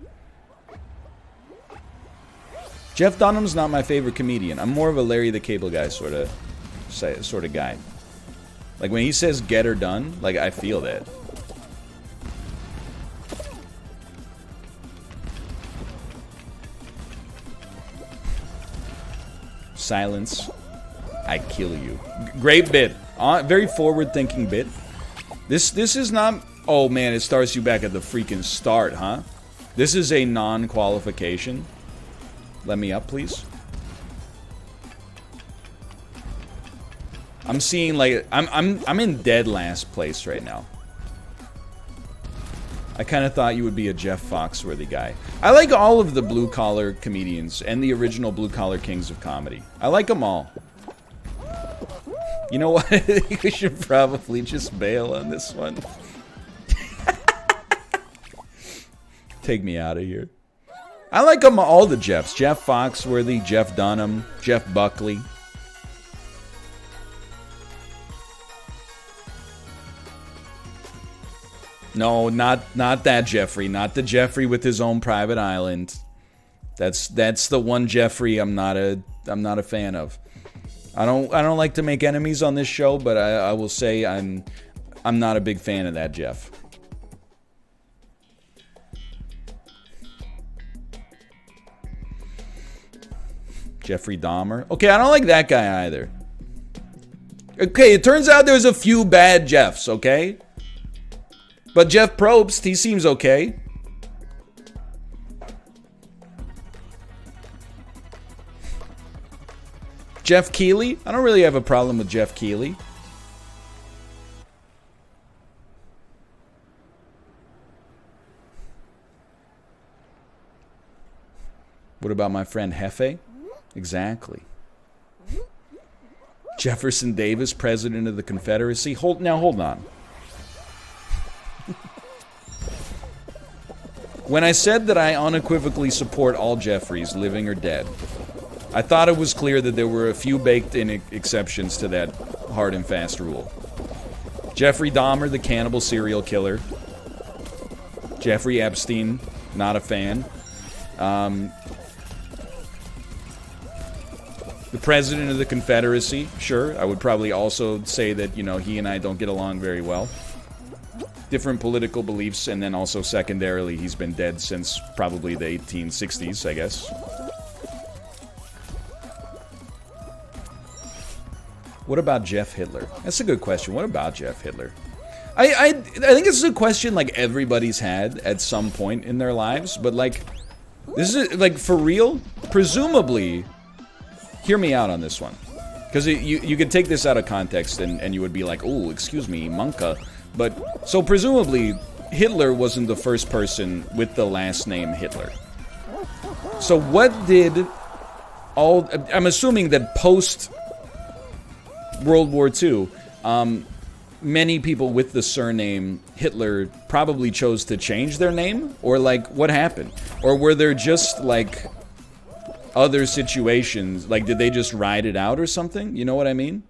Jeff Dunham's not my favorite comedian. I'm more of a Larry the Cable Guy sort of guy. Like when he says "get her done," like I feel that. Silence. I kill you. Great bit. Very forward-thinking bit. This is not. Oh man, it starts you back at the freaking start, huh? This is a non-qualification. Let me up, please. I'm seeing like I'm in dead last place right now. I kind of thought you would be a Jeff Foxworthy guy. I like all of the blue-collar comedians and the original blue-collar kings of comedy. I like them all. You know what? I think we should probably just bail on this one. Take me out of here. I like them all, the Jeffs. Jeff Foxworthy, Jeff Dunham, Jeff Buckley. No, not that Jeffrey. Not the Jeffrey with his own private island. That's the one Jeffrey I'm not a fan of. I don't like to make enemies on this show, but I will say I'm not a big fan of that Jeff. Jeffrey Dahmer. Okay, I don't like that guy either. Okay, it turns out there's a few bad Jeffs, okay? But Jeff Probst, he seems okay. Jeff Keighley? I don't really have a problem with Jeff Keighley. What about my friend Hefe? Exactly. Jefferson Davis, President of the Confederacy. Hold on. When I said that I unequivocally support all Jeffreys, living or dead, I thought it was clear that there were a few baked-in exceptions to that hard and fast rule. Jeffrey Dahmer, the cannibal serial killer. Jeffrey Epstein, not a fan. The president of the Confederacy, sure. I would probably also say that, you know, he and I don't get along very well. Different political beliefs, and then also secondarily, he's been dead since probably the 1860s, I guess. What about Jeff Hitler? That's a good question. What about Jeff Hitler? I think this is a question like everybody's had at some point in their lives, but like, this is like for real. Presumably, hear me out on this one, because you could take this out of context and you would be like, oh, excuse me, Monka. But so presumably, Hitler wasn't the first person with the last name Hitler. So what did all? I'm assuming that post World War II, many people with the surname Hitler probably chose to change their name, or like what happened? Or were there just like other situations, like did they just ride it out or something? You know what I mean?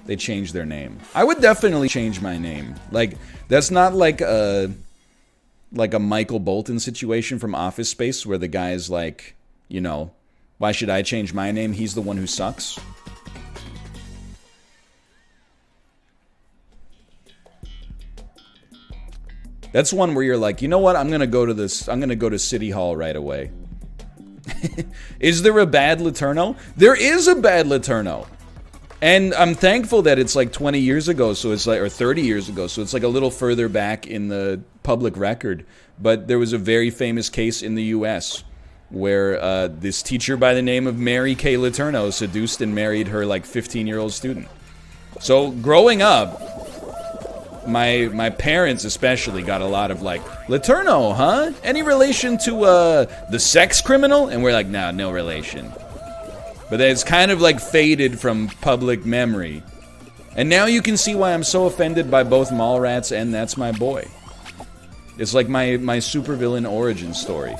They changed their name. I would definitely change my name. Like, that's not like a Michael Bolton situation from Office Space where the guy's like, you know, why should I change my name? He's the one who sucks. That's one where you're like, you know what? I'm gonna go to City Hall right away. Is there a bad Laterno? There is a bad Laterno. And I'm thankful that it's like 20 years ago, so it's like, or 30 years ago, so it's like a little further back in the public record. But there was a very famous case in the U.S. where this teacher by the name of Mary Kay Laterno seduced and married her like 15-year-old student. So growing up, my parents especially got a lot of like, Laterno, huh? Any relation to the sex criminal? And we're like, nah, no relation. But it's kind of like faded from public memory. And now you can see why I'm so offended by both Mallrats and That's My Boy. It's like my supervillain origin story.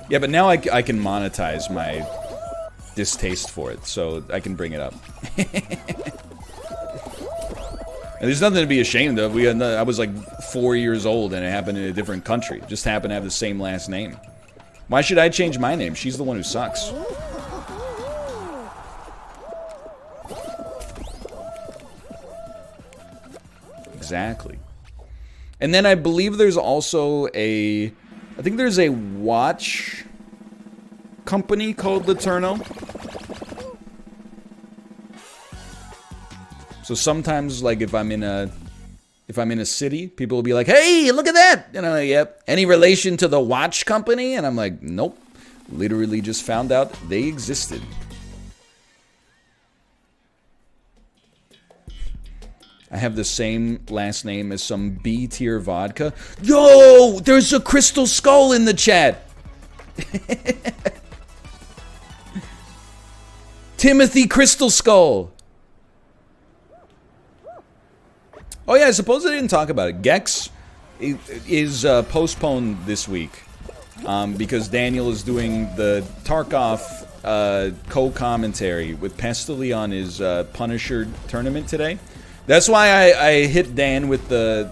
Yeah, but now I can monetize my distaste for it, so I can bring it up. And there's nothing to be ashamed of. I was like 4 years old and it happened in a different country. It just happened to have the same last name. Why should I change my name? She's the one who sucks. Exactly. And then I believe there's also I think there's a watch company called Laterno. So sometimes, like, if I'm in a city, people will be like, "Hey, look at that!" And I'm like, "Yep." Any relation to the watch company? And I'm like, "Nope." Literally just found out they existed. I have the same last name as some B-tier vodka. Yo, there's a Crystal Skull in the chat. Timothy Crystal Skull. Oh yeah, I suppose I didn't talk about it. Gex is postponed this week because Daniel is doing the Tarkov co-commentary with Pestily on his Punisher tournament today. That's why I hit Dan with the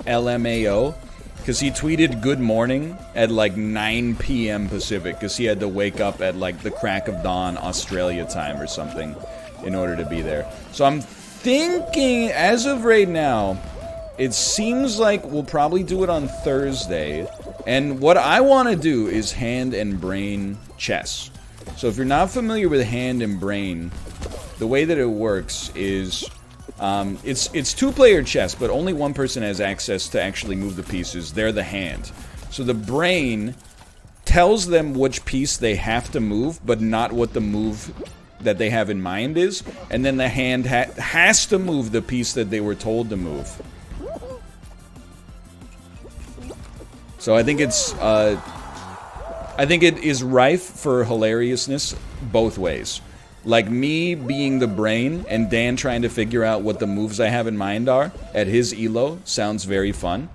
LMAO, because he tweeted good morning at like 9 p.m. Pacific, because he had to wake up at like the crack of dawn Australia time or something in order to be there. So I'm thinking, as of right now, it seems like we'll probably do it on Thursday. And what I want to do is hand and brain chess. So if you're not familiar with hand and brain, the way that it works is it's two-player chess, but only one person has access to actually move the pieces. They're the hand. So the brain tells them which piece they have to move, but not what the move that they have in mind is, and then the hand has to move the piece that they were told to move. So I think it is rife for hilariousness both ways. Like me being the brain and Dan trying to figure out what the moves I have in mind are at his elo sounds very fun.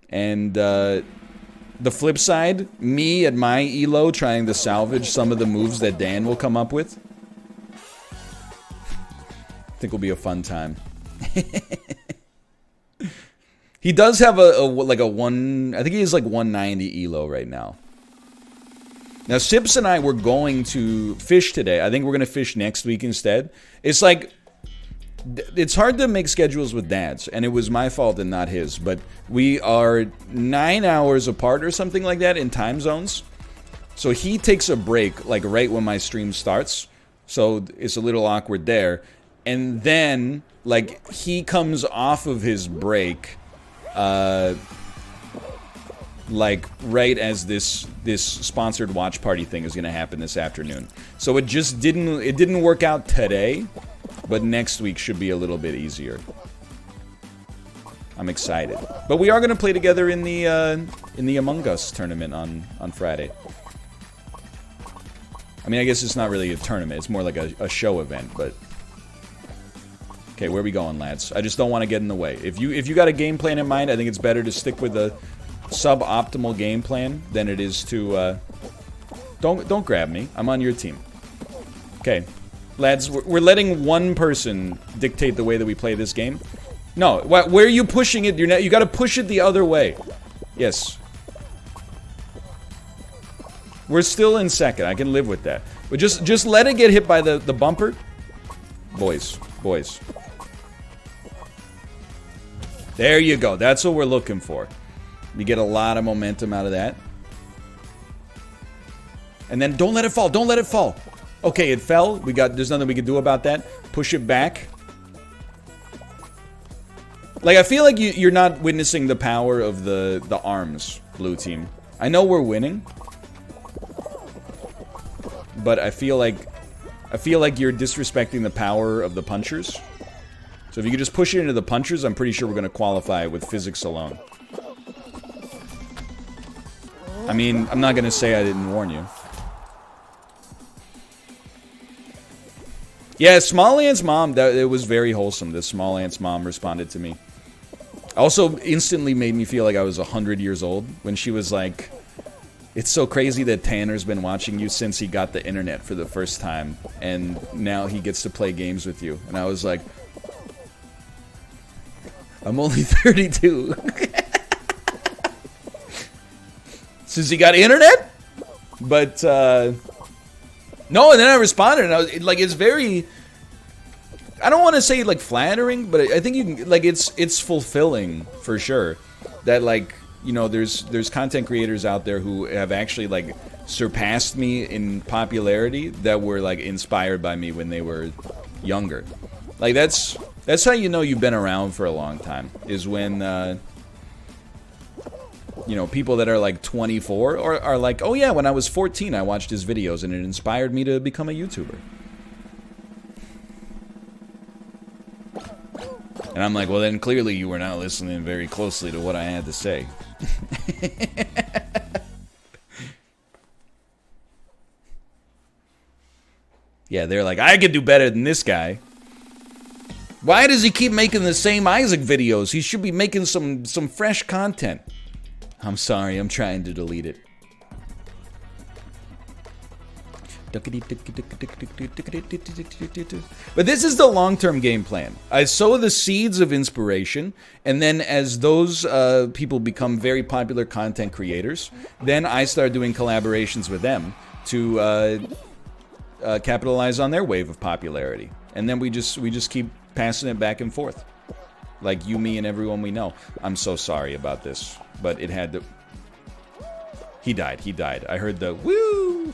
The flip side, me at my elo trying to salvage some of the moves that Dan will come up with. I think will be a fun time. He does have like a one, I think he has like 190 elo right now. Now, Sips and I were going to fish today. I think we're going to fish next week instead. It's like, it's hard to make schedules with dads, and it was my fault and not his, but we are 9 hours apart or something like that in time zones. So he takes a break, like right when my stream starts. So it's a little awkward there. And then, like, he comes off of his break, like right as this sponsored watch party thing is gonna happen this afternoon. So it just didn't work out today, but next week should be a little bit easier. I'm excited. But we are gonna play together in the Among Us tournament on Friday. I mean, I guess it's not really a tournament, it's more like a show event, but okay, where are we going, lads? I just don't want to get in the way. If you got a game plan in mind, I think it's better to stick with a suboptimal game plan than it is to don't grab me. I'm on your team. Okay, lads, we're letting one person dictate the way that we play this game. No, where are you pushing it? You got to push it the other way. Yes. We're still in second. I can live with that. But just let it get hit by the bumper. Boys. There you go. That's what we're looking for. You get a lot of momentum out of that. And then don't let it fall. Don't let it fall. Okay, it fell. There's nothing we can do about that. Push it back. Like, I feel like you're not witnessing the power of the arms, blue team. I know we're winning. But I feel like you're disrespecting the power of the punchers. So if you could just push it into the punchers, I'm pretty sure we're going to qualify with physics alone. I mean, I'm not going to say I didn't warn you. Yeah, Small Ant's mom, it was very wholesome. The Small Ant's mom responded to me. Also, instantly made me feel like I was 100 years old when she was like, it's so crazy that Tanner's been watching you since he got the internet for the first time, and now he gets to play games with you. And I was like, I'm only 32. Since he got internet? But, no, and then I responded, and I was like, it's very, I don't want to say, like, flattering, but I think you can, like, it's fulfilling, for sure, that, like, you know, there's content creators out there who have actually, like, surpassed me in popularity that were, like, inspired by me when they were younger. Like, that's how you know you've been around for a long time, is when, you know, people that are like 24 or are like, oh yeah, when I was 14 I watched his videos and it inspired me to become a YouTuber. And I'm like, well then clearly you were not listening very closely to what I had to say. Yeah, they're like, I could do better than this guy. Why does he keep making the same Isaac videos? He should be making some fresh content. I'm sorry, I'm trying to delete it. But this is the long-term game plan. I sow the seeds of inspiration, and then as those people become very popular content creators, then I start doing collaborations with them to capitalize on their wave of popularity. And then we just keep passing it back and forth. Like you, me, and everyone we know. I'm so sorry about this, but it had to... He died. I heard the woo!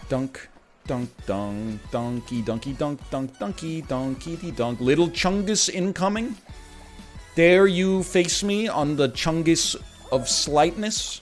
Dunk, dunk, dunk, donkey, donkey, dunk, dunk, donkey, donkey, dunk. Little Chungus incoming. Dare you face me on the Chungus of slightness?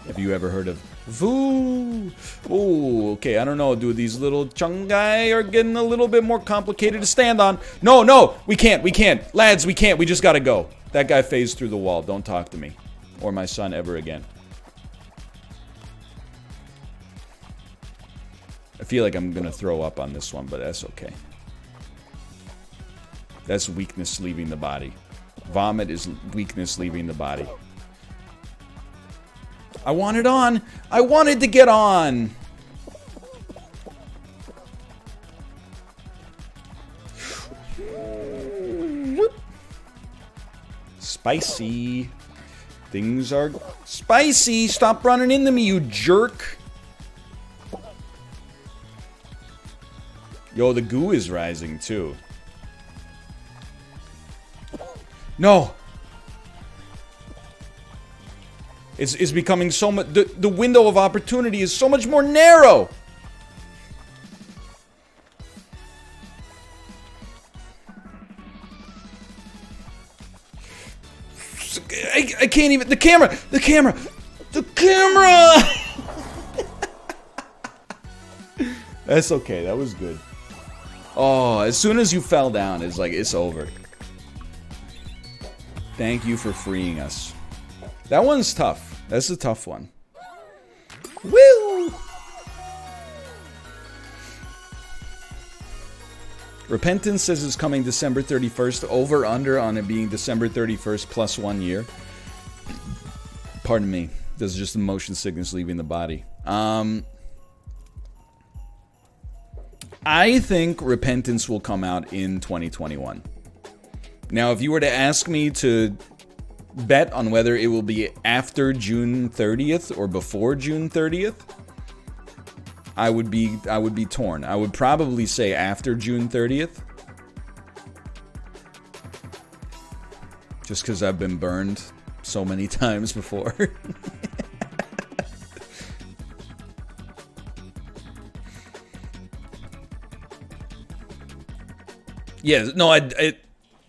Have you ever heard of Voo. Oh, okay. I don't know, dude. These little chungai are getting a little bit more complicated to stand on. No, no. We can't. We can't. Lads, we can't. We just gotta go. That guy phased through the wall. Don't talk to me. Or my son ever again. I feel like I'm gonna throw up on this one, but that's okay. That's weakness leaving the body. Vomit is weakness leaving the body. I wanted on. I wanted to get on. Spicy. Things are spicy. Stop running into me, you jerk. Yo, the goo is rising too. No. It's becoming so much... The window of opportunity is so much more narrow! I can't even... The camera! The camera! The camera! That's okay. That was good. Oh, as soon as you fell down, it's like, it's over. Thank you for freeing us. That one's tough. That's a tough one. Woo! Repentance says it's coming December 31st. Over, under on it being December 31st plus 1 year. Pardon me. This is just the motion sickness leaving the body. I think Repentance will come out in 2021. Now, if you were to ask me to bet on whether it will be after June 30th or before June 30th, I would be torn. I would probably say after June 30th. Just because I've been burned so many times before. Yeah, no,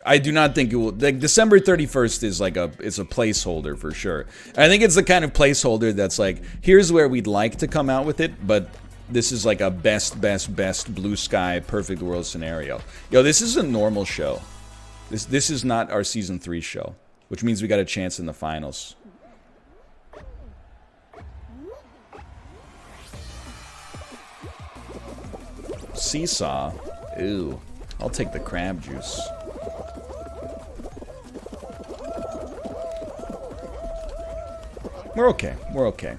I do not think it will. Like, December 31st is like it's a placeholder for sure. I think it's the kind of placeholder that's like, here's where we'd like to come out with it, but this is like a best blue sky perfect world scenario. Yo, this is a normal show. This is not our season 3 show, which means we got a chance in the finals. Seesaw. Ew. I'll take the crab juice. We're okay. We're okay.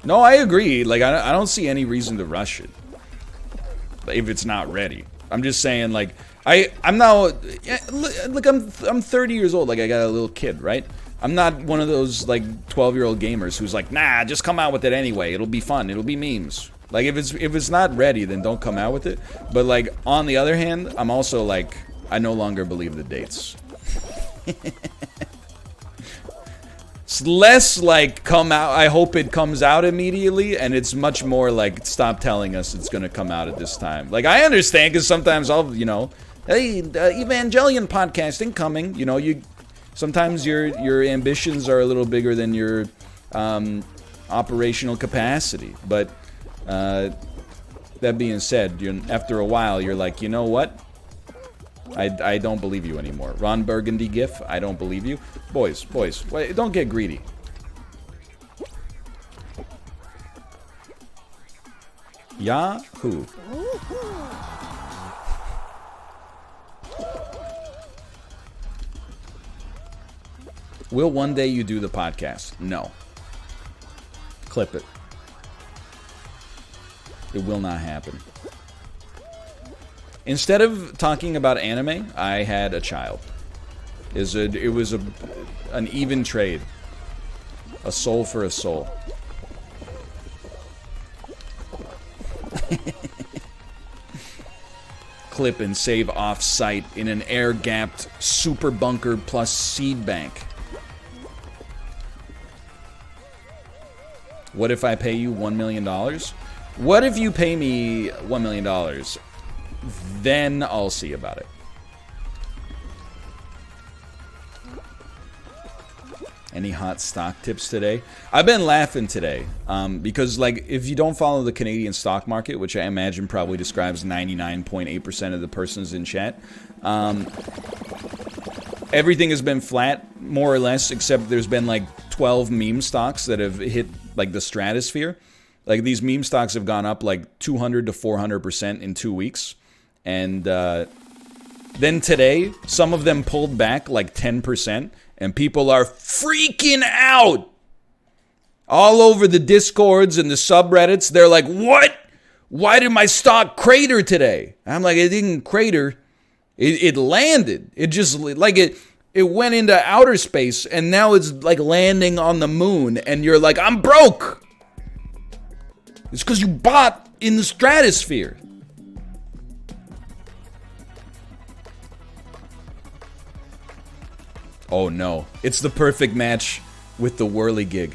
No, I agree. Like, I don't see any reason to rush it if it's not ready. I'm just saying, like, I'm now... Look, I'm 30 years old. Like, I got a little kid, right? I'm not one of those, like, 12-year-old gamers who's like, nah, just come out with it anyway. It'll be fun. It'll be memes. Like, if it's not ready, then don't come out with it. But, like, on the other hand, I'm also, like, I no longer believe the dates. It's less like come out, I hope it comes out immediately, and it's much more like stop telling us it's gonna come out at this time. Like, I understand, because sometimes I'll, you know, hey, Evangelion podcast incoming. You know, sometimes your ambitions are a little bigger than your operational capacity. But that being said, after a while, you're like, you know what? I don't believe you anymore. Ron Burgundy gif, I don't believe you. Boys, wait, don't get greedy. Yahoo. Will one day you do the podcast? No. Clip it. It will not happen. Instead of talking about anime, I had a child. It was an even trade. A soul for a soul. Clip and save off-site in an air-gapped super bunker plus seed bank. What if I pay you $1 million? What if you pay me $1 million? Then I'll see about it. Any hot stock tips today? I've been laughing today because, like, if you don't follow the Canadian stock market, which I imagine probably describes 99.8% of the persons in chat, everything has been flat, more or less, except there's been, like, 12 meme stocks that have hit, like, the stratosphere. Like, these meme stocks have gone up, like, 200 to 400% in 2 weeks. And then today, some of them pulled back, like, 10%. And people are freaking out all over the Discords and the subreddits. They're like, what? Why did my stock crater today? I'm like, it didn't crater. It landed. It just, like, it went into outer space, and now it's, like, landing on the moon. And you're like, I'm broke. It's because you bought in the stratosphere. Oh no, it's the perfect match with the whirligig.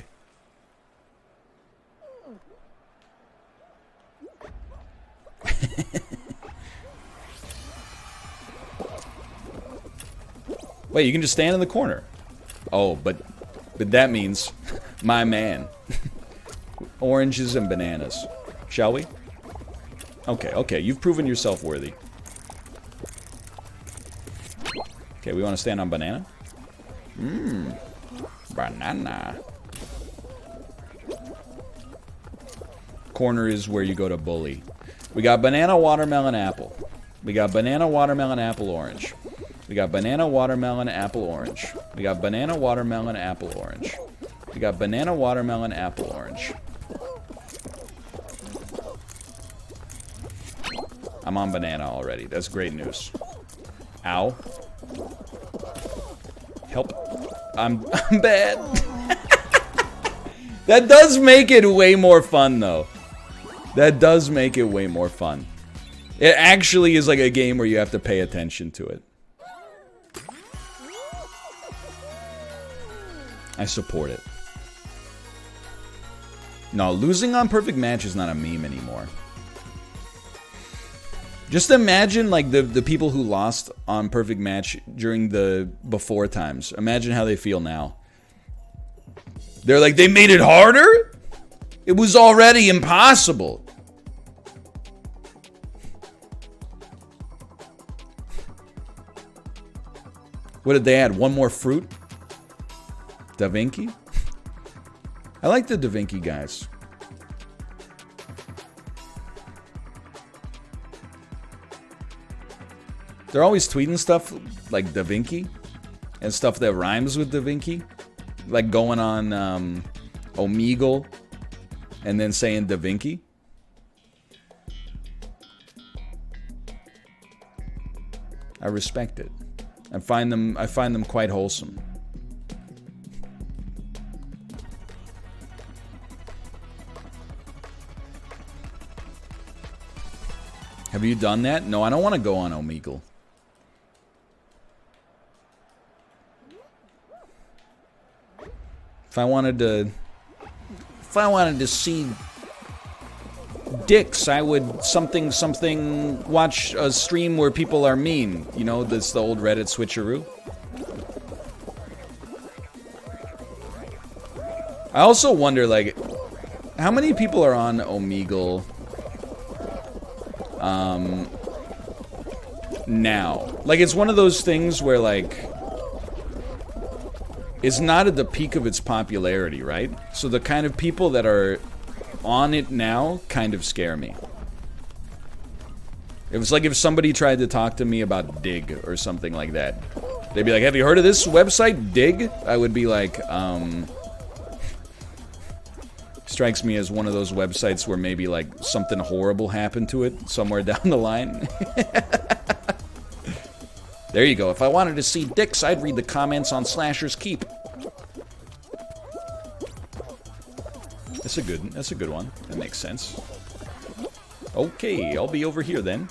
Wait, you can just stand in the corner. Oh, but that means my man. Oranges and bananas. Shall we? Okay, you've proven yourself worthy. Okay, we want to stand on banana? Banana. Corner is where you go to bully. We got banana, watermelon, apple. We got banana, watermelon, apple, orange. We got banana, watermelon, apple, orange. We got banana, watermelon, apple, orange. We got banana, watermelon, apple, orange. I'm on banana already. That's great news. Ow. Help. I'm bad. That does make it way more fun, though. That does make it way more fun. It actually is like a game where you have to pay attention to it. I support it. No, losing on perfect match is not a meme anymore. Just imagine, like, the people who lost on perfect match during the before times. Imagine how they feel now. They're like, they made it harder? It was already impossible. What did they add? One more fruit? Da Vinci? I like the Da Vinci guys. They're always tweeting stuff like Da Vinci and stuff that rhymes with Da Vinci. Like going on Omegle and then saying Da Vinci. I respect it. I find them quite wholesome. Have you done that? No, I don't want to go on Omegle. If I wanted to see dicks, I would watch a stream where people are mean. You know, that's the old Reddit switcheroo. I also wonder, like, how many people are on Omegle now? Like, it's one of those things where, like, it's not at the peak of its popularity, right? So the kind of people that are on it now kind of scare me. It was like if somebody tried to talk to me about Dig or something like that. They'd be like, have you heard of this website, Dig? I would be like, strikes me as one of those websites where maybe, like, something horrible happened to it somewhere down the line. There you go. If I wanted to see dicks, I'd read the comments on Slasher's Keep. That's a good one. That makes sense. Okay, I'll be over here then.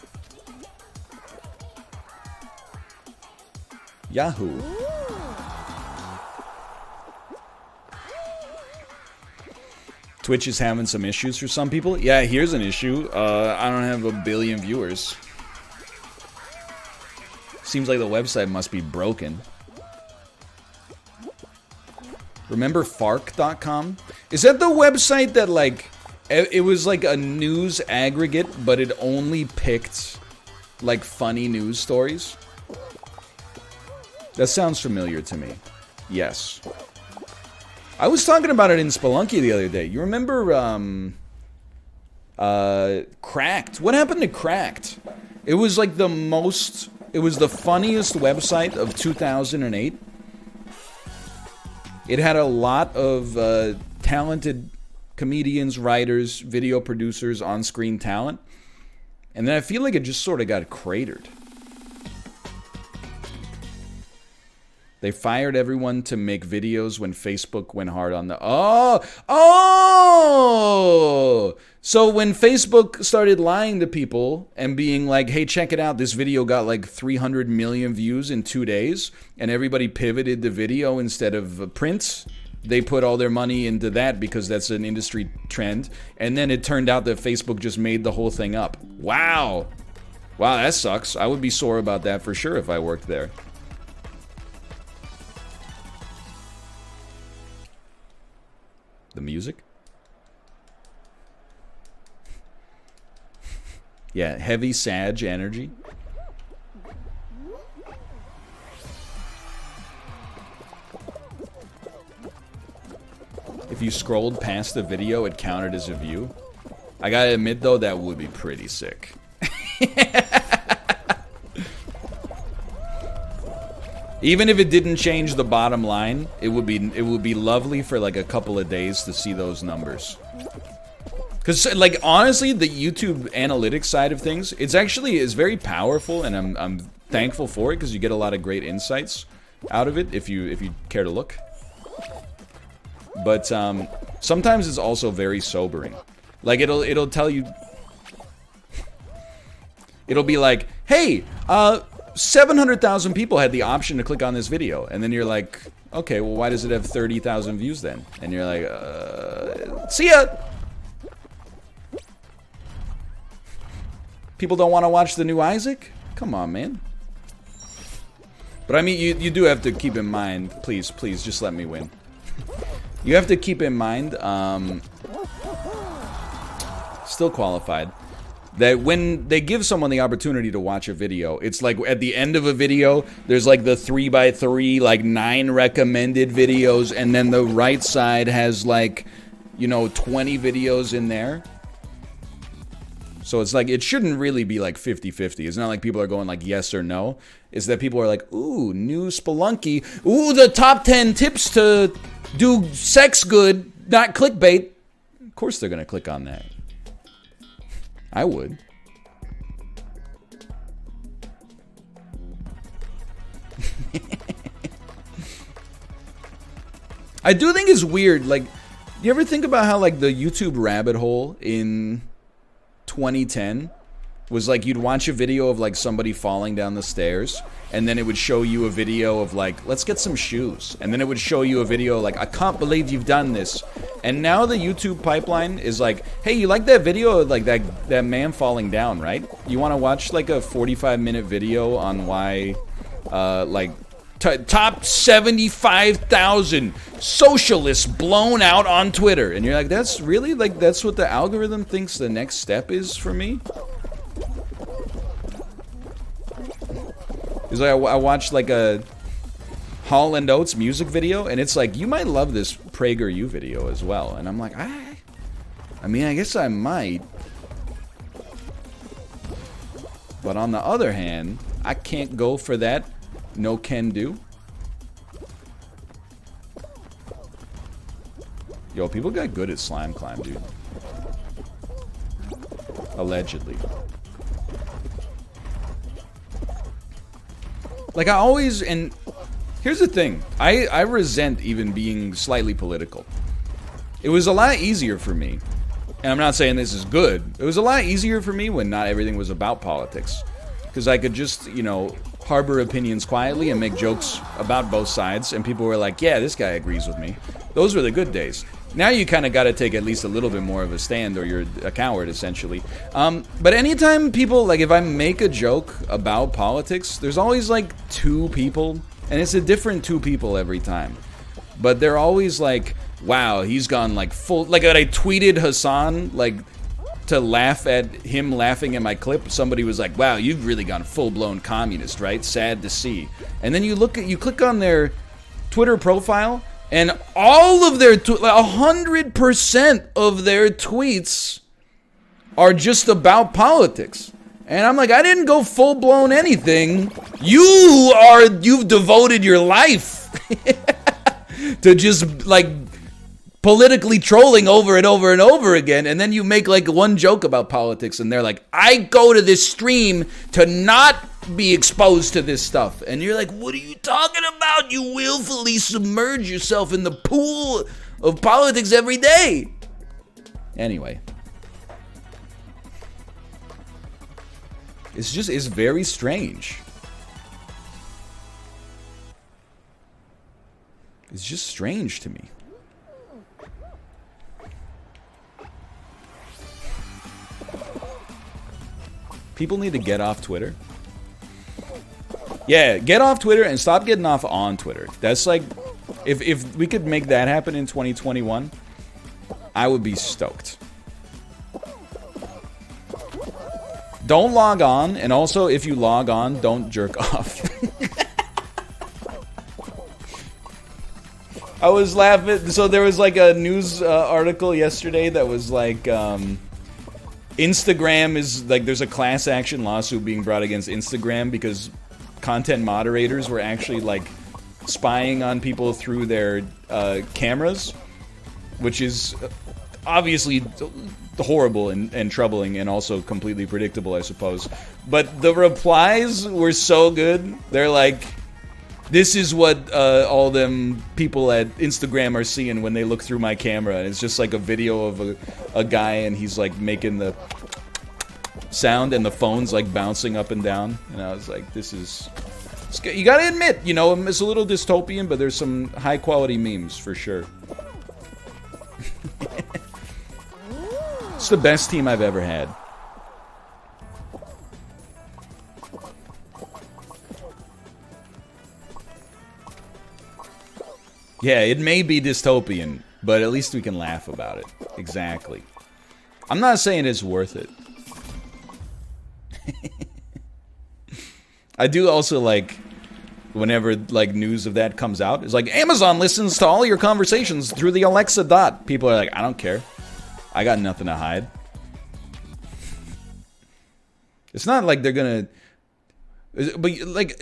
Yahoo. Twitch is having some issues for some people. Yeah, here's an issue. I don't have a billion viewers. Seems like the website must be broken. Remember Fark.com? Is that the website that, like, it was like a news aggregate, but it only picked, like, funny news stories? That sounds familiar to me. Yes. I was talking about it in Spelunky the other day. You remember, Cracked? What happened to Cracked? It was like the most... It was the funniest website of 2008. It had a lot of talented comedians, writers, video producers, on-screen talent. And then I feel like it just sort of got cratered. They fired everyone to make videos when Facebook went hard on the... Oh! So when Facebook started lying to people and being like, hey, check it out, this video got like 300 million views in 2 days, and everybody pivoted the video instead of print, they put all their money into that because that's an industry trend. And then it turned out that Facebook just made the whole thing up. Wow. Wow, that sucks. I would be sore about that for sure if I worked there. The music? Yeah, heavy Sag energy. If you scrolled past the video, it counted as a view. I gotta admit, though, that would be pretty sick. Even if it didn't change the bottom line, it would be lovely for like a couple of days to see those numbers. Because, like, honestly, the YouTube analytics side of things, it's very powerful, and I'm thankful for it because you get a lot of great insights out of it if you care to look. But sometimes it's also very sobering. Like it'll tell you, it'll be like, hey, 700,000 people had the option to click on this video, and then you're like, okay, well, why does it have 30,000 views then? And you're like, see ya. People don't want to watch the new Isaac? Come on, man. But I mean, you do have to keep in mind, please, just let me win. You have to keep in mind, still qualified, that when they give someone the opportunity to watch a video, it's like at the end of a video, there's like the 3x3, like 9 recommended videos, and then the right side has like, 20 videos in there. So it's like, it shouldn't really be like 50-50. It's not like people are going like yes or no. It's that people are like, ooh, new Spelunky. Ooh, the top 10 tips to do sex good, not clickbait. Of course they're going to click on that. I would. I do think it's weird. Like, you ever think about how like the YouTube rabbit hole in 2010 was like you'd watch a video of like somebody falling down the stairs, and then it would show you a video of like, let's get some shoes, and then it would show you a video like, I can't believe you've done this. And now the YouTube pipeline is like, hey, you like that video of like that man falling down, right? You want to watch like a 45-minute video on why like top 75,000 socialists blown out on Twitter, and you're like, that's really like, that's what the algorithm thinks the next step is for me? It's like I watched like a Hall & Oates music video, and it's like, you might love this PragerU video as well. And I'm like, I mean, I guess I might. But on the other hand, I can't go for that. No can do. Yo, people got good at Slime Climb, dude. Allegedly. Like, I always, and here's the thing, I resent even being slightly political. It was a lot easier for me, and I'm not saying this is good, it was a lot easier for me when not everything was about politics. Because I could just, harbor opinions quietly and make jokes about both sides, and people were like, yeah, this guy agrees with me. Those were the good days. Now you kind of got to take at least a little bit more of a stand, or you're a coward, essentially. But anytime people, like, if I make a joke about politics, there's always, like, 2 people, and it's a different 2 people every time. but they're always like, wow, he's gone like full. Like when I tweeted Hassan, like to laugh at him laughing at my clip, somebody was like, wow, you've really gone full-blown communist, right? Sad to see. And then you click on their Twitter profile, and all of their 100% of their tweets are just about politics. And I'm like, I didn't go full-blown anything. You've devoted your life to just like politically trolling over and over and over again, and then you make like one joke about politics, and they're like, I go to this stream to not be exposed to this stuff. And you're like, what are you talking about? You willfully submerge yourself in the pool of politics every day. Anyway. It's very strange. It's just strange to me. People need to get off Twitter. Yeah, get off Twitter and stop getting off on Twitter. That's like, if we could make that happen in 2021, I would be stoked. Don't log on, and also if you log on, don't jerk off. I was laughing. So there was like a news article yesterday that was like, Instagram is like, there's a class action lawsuit being brought against Instagram because content moderators were actually like spying on people through their cameras, which is obviously horrible and troubling and also completely predictable, I suppose. But the replies were so good. They're like, this is what all them people at Instagram are seeing when they look through my camera. And it's just like a video of a guy, and he's like making the sound, and the phone's like bouncing up and down. And I was like, this is... You gotta admit, you know, it's a little dystopian, but there's some high quality memes for sure. It's the best team I've ever had. Yeah, it may be dystopian, but at least we can laugh about it. Exactly. I'm not saying it's worth it. I do also like, whenever like news of that comes out, it's like, Amazon listens to all your conversations through the Alexa dot. People are like, I don't care. I got nothing to hide. It's not like they're gonna... But like,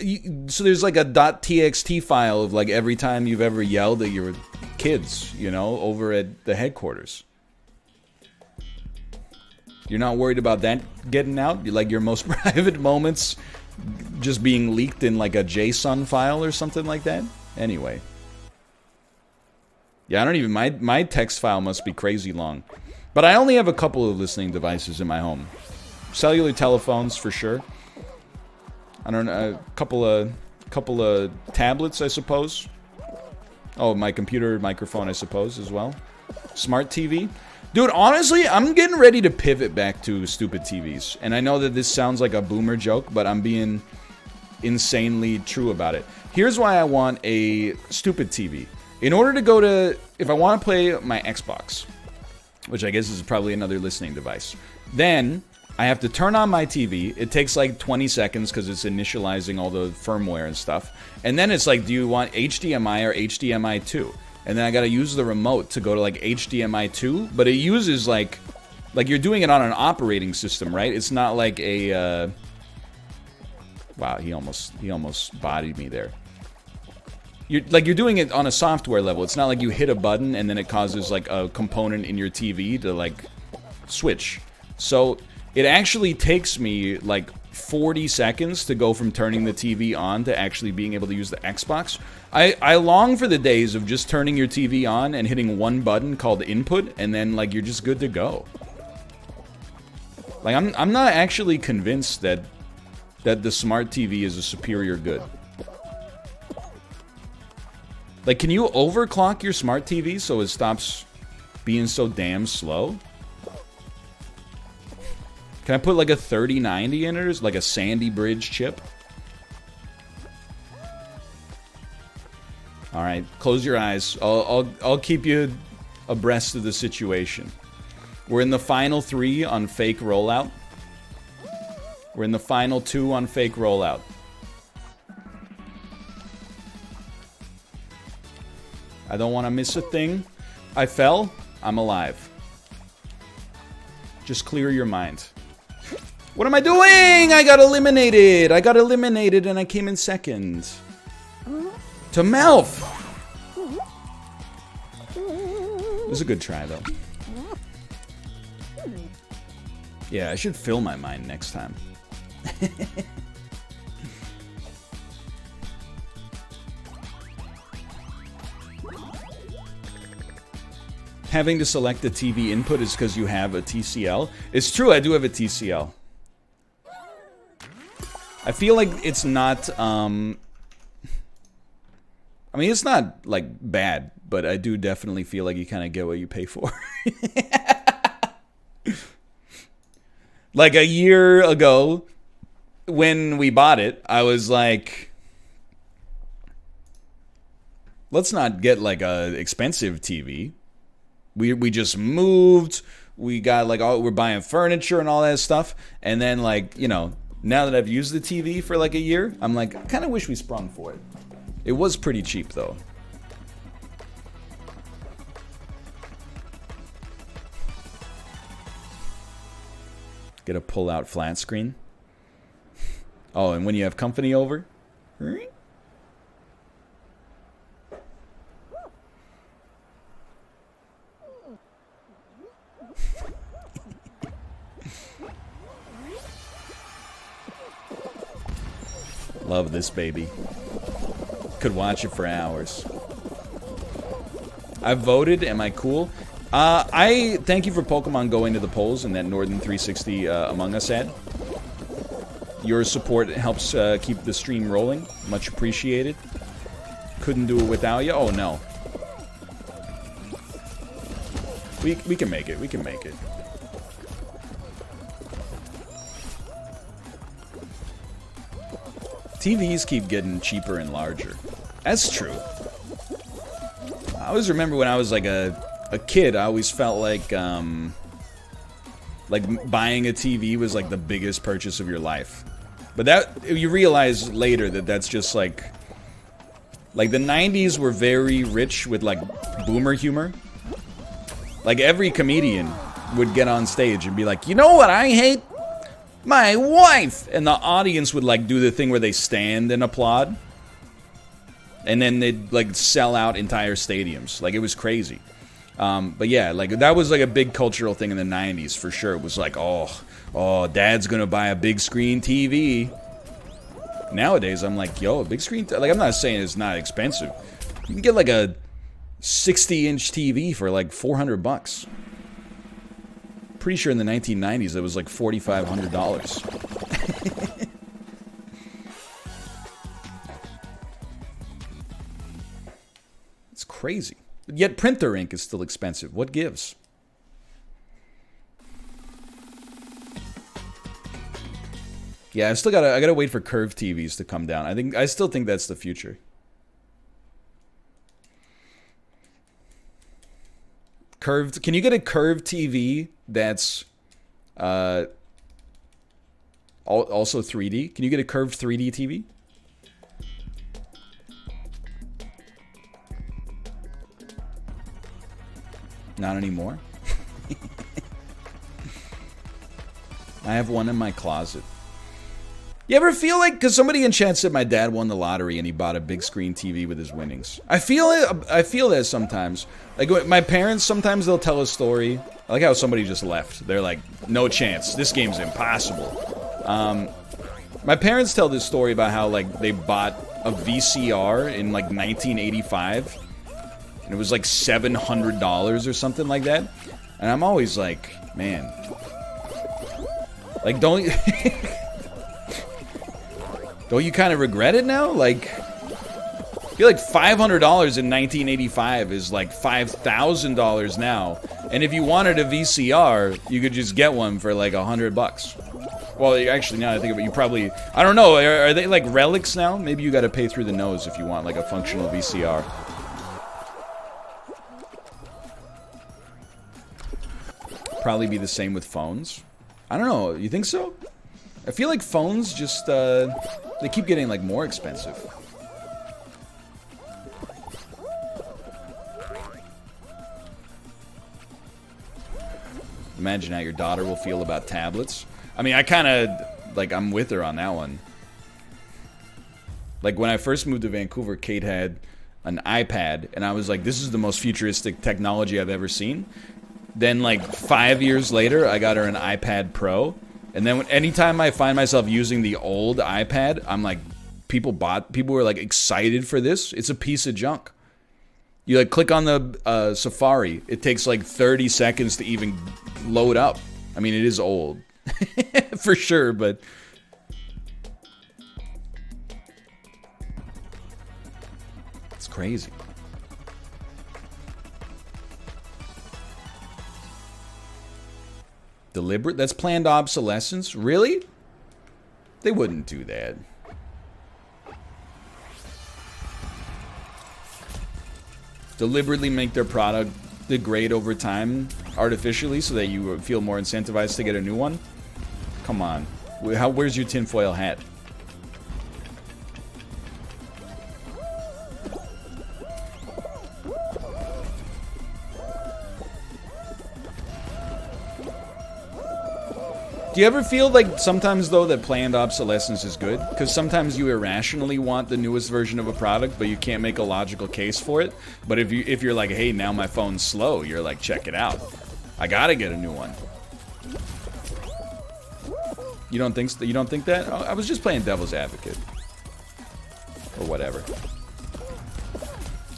so there's like a .txt file of like every time you've ever yelled at your kids, you know, over at the headquarters. You're not worried about that getting out? Like your most private moments just being leaked in like a JSON file or something like that? Anyway. Yeah, I don't even... My text file must be crazy long. But I only have a couple of listening devices in my home. Cellular telephones, for sure. I don't know, a couple of tablets, I suppose. Oh, my computer microphone, I suppose, as well. Smart TV. Dude, honestly, I'm getting ready to pivot back to stupid TVs. And I know that this sounds like a boomer joke, but I'm being insanely true about it. Here's why I want a stupid TV. In order to go to... If I want to play my Xbox, which I guess is probably another listening device, then I have to turn on my TV. It takes like 20 seconds because it's initializing all the firmware and stuff. And then it's like, do you want HDMI or HDMI 2? And then I gotta use the remote to go to like HDMI 2, but it uses like you're doing it on an operating system, right? It's not like a wow, he almost bodied me there. You're doing it on a software level. It's not like you hit a button and then it causes like a component in your TV to like switch. So it actually takes me like 40 seconds to go from turning the TV on to actually being able to use the Xbox. I long for the days of just turning your TV on and hitting one button called input, and then like you're just good to go. Like I'm not actually convinced that the smart TV is a superior good. Like, can you overclock your smart TV so it stops being so damn slow? Can I put like a 3090 in it, like a Sandy Bridge chip? All right, close your eyes. I'll keep you abreast of the situation. We're in the final 3 on fake rollout. We're in the final 2 on fake rollout. I don't want to miss a thing. I fell. I'm alive. Just clear your mind. What am I doing? I got eliminated. I got eliminated and I came in second. To Melf. It was a good try, though. Yeah, I should fill my mind next time. Having to select the TV input is because you have a TCL. It's true, I do have a TCL. I feel like it's not, I mean, it's not, like, bad, but I do definitely feel like you kind of get what you pay for. Like, a year ago, when we bought it, I was like, let's not get, like, a expensive TV. We just moved, we got, like, we're buying furniture and all that stuff, and then, like, you know, now that I've used the TV for, like, a year, I'm like, I kind of wish we sprung for it. It was pretty cheap, though. Get a pull-out flat screen. Oh, and when you have company over... Love this baby. Could watch it for hours. I voted. Am I cool? I thank you for Pokemon going to the polls in that Northern 360 Among Us ad. Your support helps keep the stream rolling. Much appreciated. Couldn't do it without you. Oh no. We can make it. We can make it. TVs keep getting cheaper and larger. That's true. I always remember when I was like a kid, I always felt like buying a TV was like the biggest purchase of your life. But that you realize later that that's just like the 90s were very rich with like boomer humor. Like every comedian would get on stage and be like, "You know what I hate? My wife!" And the audience would like do the thing where they stand and applaud. And then they'd like sell out entire stadiums. Like it was crazy. But yeah, like that was like a big cultural thing in the 90s for sure. It was like, oh, dad's gonna buy a big screen TV. Nowadays, I'm like, yo, a big screen, like I'm not saying it's not expensive. You can get like a 60-inch TV for like $400. Pretty sure in the 1990s it was like $4,500. It's crazy. Yet printer ink is still expensive. What gives? Yeah, I gotta wait for curved TVs to come down. I still think that's the future. Curved. Can you get a curved TV that's also 3D? Can you get a curved 3D TV? Not anymore. I have one in my closet. You ever feel like, because somebody in chat said my dad won the lottery and he bought a big screen TV with his winnings. I feel that sometimes. Like my parents, sometimes they'll tell a story. I like how somebody just left. They're like, no chance. This game's impossible. My parents tell this story about how like they bought a VCR in like 1985. And it was like $700 or something like that. And I'm always like, man. Like, don't you kind of regret it now? Like, I feel like $500 in 1985 is like $5,000 now. And if you wanted a VCR, you could just get one for like $100. Well, actually, now that I think of it, you probably... I don't know, are they like relics now? Maybe you gotta pay through the nose if you want like a functional VCR. probably be the same with phones. I don't know. You think so? I feel like phones just, they keep getting, like, more expensive. Imagine how your daughter will feel about tablets. I mean, I kind of, like, I'm with her on that one. Like, when I first moved to Vancouver, Kate had an iPad, and I was like, this is the most futuristic technology I've ever seen. Then, like, 5 years later, I got her an iPad Pro. And then anytime I find myself using the old iPad, I'm like, people were, like, excited for this. It's a piece of junk. You, like, click on the Safari. It takes, like, 30 seconds to even load up. I mean, it is old. For sure, but... it's crazy. Deliberate? That's planned obsolescence? Really? They wouldn't do that. Deliberately make their product degrade over time artificially so that you feel more incentivized to get a new one? Come on. Where's your tinfoil hat? Do you ever feel like sometimes, though, that planned obsolescence is good? Because sometimes you irrationally want the newest version of a product, but you can't make a logical case for it. But if you're like, hey, now my phone's slow, you're like, check it out. I gotta get a new one. You don't think that? Oh, I was just playing devil's advocate. Or whatever.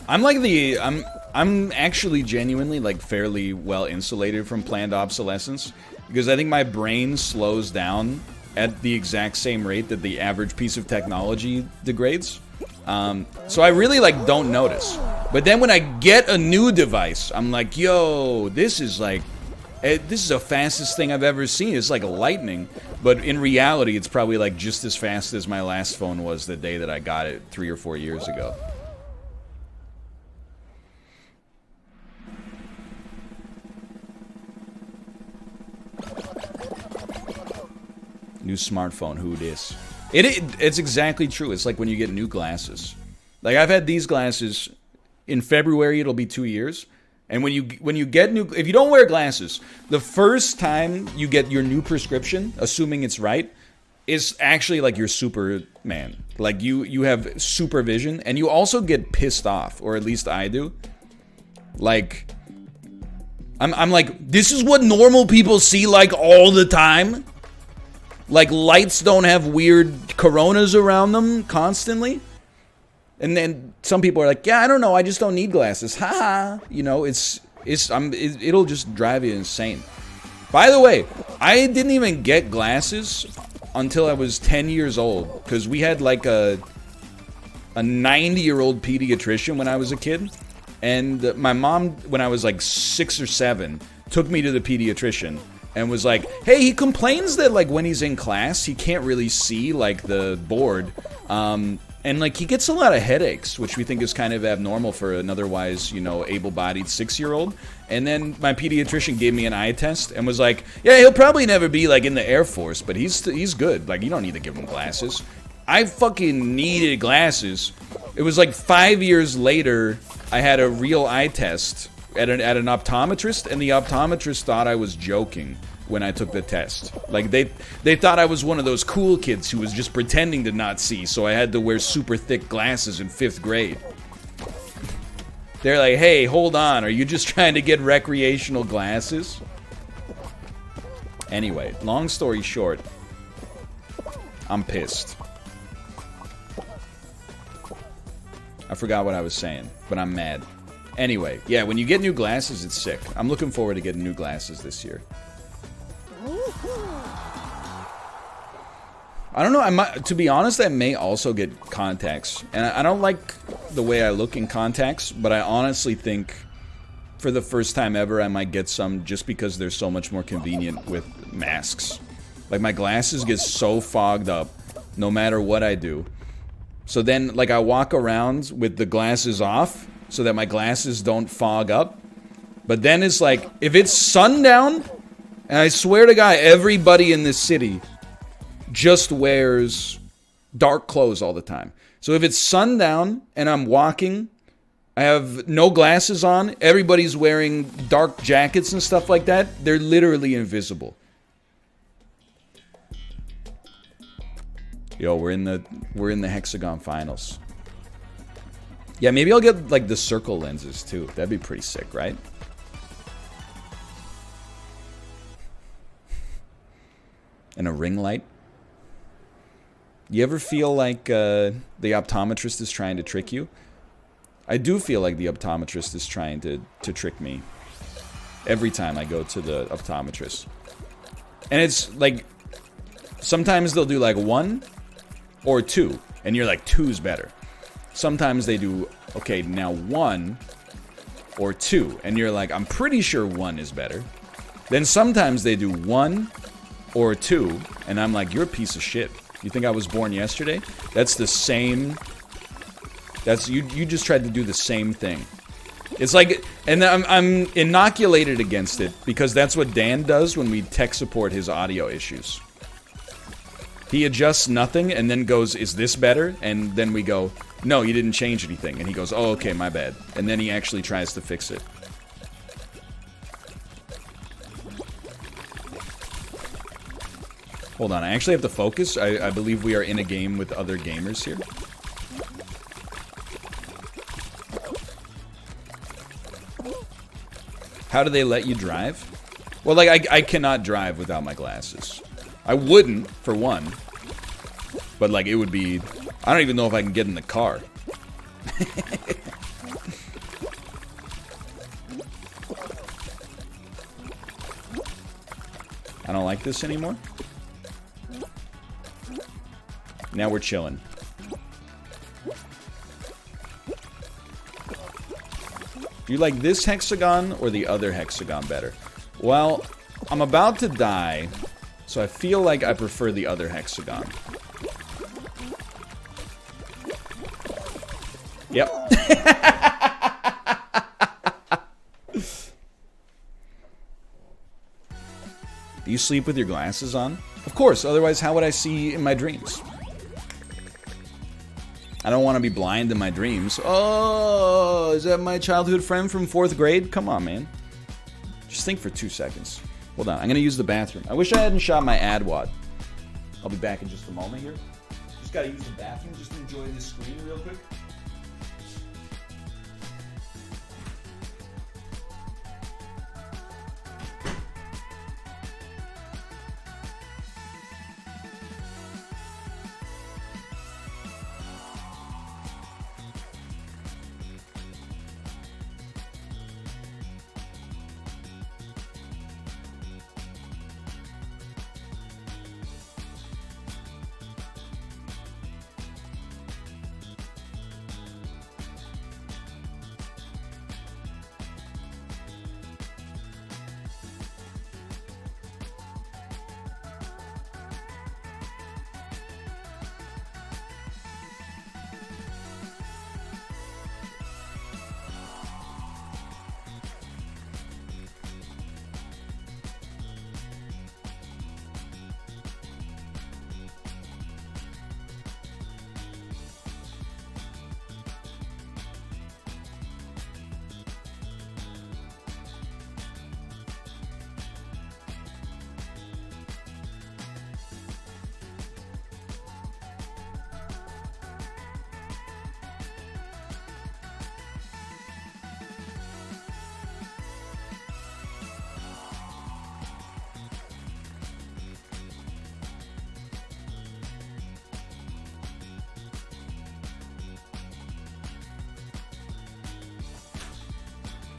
I'm actually genuinely, like, fairly well insulated from planned obsolescence. Because I think my brain slows down at the exact same rate that the average piece of technology degrades. So I really, like, don't notice. But then when I get a new device, I'm like, yo, this is the fastest thing I've ever seen. It's like lightning. But in reality, it's probably, like, just as fast as my last phone was the day that I got it 3 or 4 years ago. New smartphone, who dis? It's exactly true. It's like when you get new glasses. Like, I've had these glasses. In February, it'll be 2 years. And when you get new... if you don't wear glasses, the first time you get your new prescription, assuming it's right, is actually like you're Superman. Like, you have supervision, and you also get pissed off, or at least I do. Like... I'm like, this is what normal people see, like, all the time? Like, lights don't have weird coronas around them constantly? And then some people are like, yeah, I don't know, I just don't need glasses. Haha. You know, it'll just drive you insane. By the way, I didn't even get glasses until I was 10 years old. Because we had, like, a 90-year-old pediatrician when I was a kid. And my mom, when I was, like, 6 or 7, took me to the pediatrician. And was like, hey, he complains that, like, when he's in class, he can't really see, like, the board. And, like, he gets a lot of headaches, which we think is kind of abnormal for an otherwise, you know, able-bodied 6-year-old. And then my pediatrician gave me an eye test and was like, yeah, he'll probably never be, like, in the Air Force, but he's good. Like, you don't need to give him glasses. I fucking needed glasses. It was, like, 5 years later, I had a real eye test at an optometrist, and the optometrist thought I was joking when I took the test. Like, they thought I was one of those cool kids who was just pretending to not see, so I had to wear super thick glasses in 5th grade. They're like, hey, hold on, are you just trying to get recreational glasses? Anyway, long story short, I'm pissed. I forgot what I was saying, but I'm mad. Anyway, yeah, when you get new glasses, it's sick. I'm looking forward to getting new glasses this year. I don't know, to be honest, I may also get contacts. And I don't like the way I look in contacts, but I honestly think for the first time ever, I might get some just because they're so much more convenient with masks. Like, my glasses get so fogged up no matter what I do. So then, like, I walk around with the glasses off so that my glasses don't fog up. But then it's like, if it's sundown, And I swear to God, everybody in this city just wears dark clothes all the time. So if it's sundown and I'm walking, I have no glasses on, everybody's wearing dark jackets and stuff like that. They're literally invisible. Yo, we're in the hexagon finals. Yeah, maybe I'll get like the circle lenses too. That'd be pretty sick, right? And a ring light. You ever feel like the optometrist is trying to trick you? I do feel like the optometrist is trying to trick me every time I go to the optometrist. And it's like, sometimes they'll do like 1 or 2, and you're like, 2's better. Sometimes they do, okay, now 1 or 2, and you're like, I'm pretty sure 1 is better. Then sometimes they do 1 or 2, and I'm like, you're a piece of shit. You think I was born yesterday? That's the same. That's you just tried to do the same thing. It's like, and I'm inoculated against it because that's what Dan does when we tech support his audio issues. He adjusts nothing and then goes, is this better? And then we go, no, you didn't change anything. And he goes, oh, okay, my bad. And then he actually tries to fix it. Hold on, I actually have to focus. I believe we are in a game with other gamers here. How do they let you drive? Well, like, I cannot drive without my glasses. I wouldn't, for one. But, like, it would be... I don't even know if I can get in the car. I don't like this anymore. Now we're chilling. Do you like this hexagon or the other hexagon better? Well, I'm about to die, so I feel like I prefer the other hexagon. Yep. Do you sleep with your glasses on? Of course, otherwise how would I see in my dreams? I don't want to be blind in my dreams. Oh, is that my childhood friend from 4th grade? Come on, man. Just think for 2 seconds. Hold on, I'm going to use the bathroom. I wish I hadn't shot my ad wad. I'll be back in just a moment here. Just got to use the bathroom just to enjoy this screen real quick.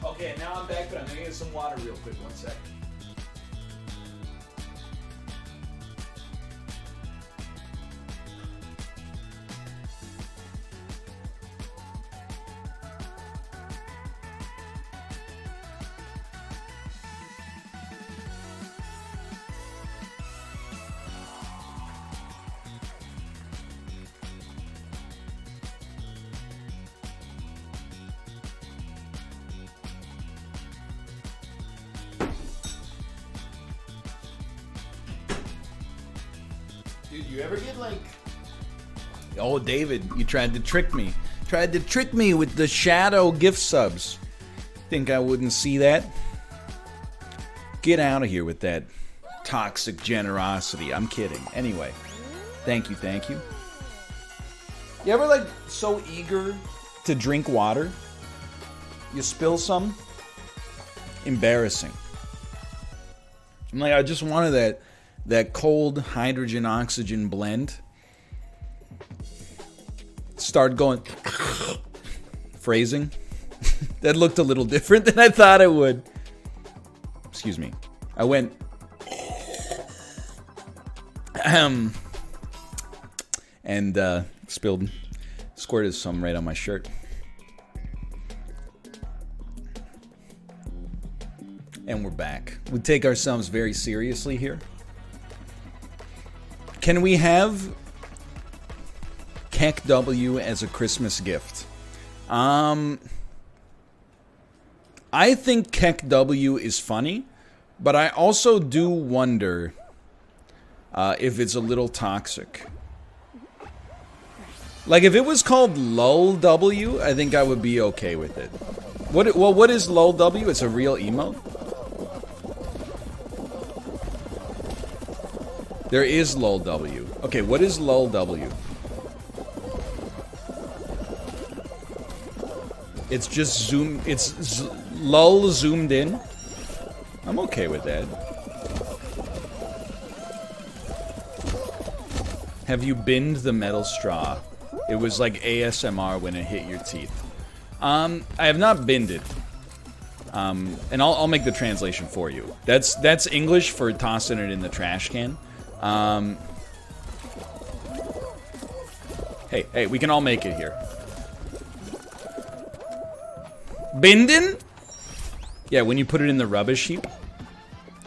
Okay, now I'm back, but I'm gonna get some water real quick. 1 sec. Dude, you ever get like... Oh, David, you tried to trick me. Tried to trick me with the shadow gift subs. Think I wouldn't see that? Get out of here with that toxic generosity. I'm kidding. Anyway, thank you, thank you. You ever like so eager to drink water? You spill some? Embarrassing. I'm like, I just wanted that cold hydrogen oxygen blend. Start going phrasing. That looked a little different than I thought it would. Excuse me. I went and squirted some right on my shirt. And we're back. We take ourselves very seriously here. Can we have Keck W as a Christmas gift? I think Keck W is funny, but I also do wonder if it's a little toxic. Like, if it was called Lull W, I think I would be okay with it. What is Lull W? It's a real emote? There is Lull W. Okay, what is Lull W? It's just zoom. It's lull zoomed in. I'm okay with that. Have you binned the metal straw? It was like ASMR when it hit your teeth. I have not binned it. And I'll make the translation for you. That's English for tossing it in the trash can. Hey, we can all make it here. Binden? Yeah, when you put it in the rubbish heap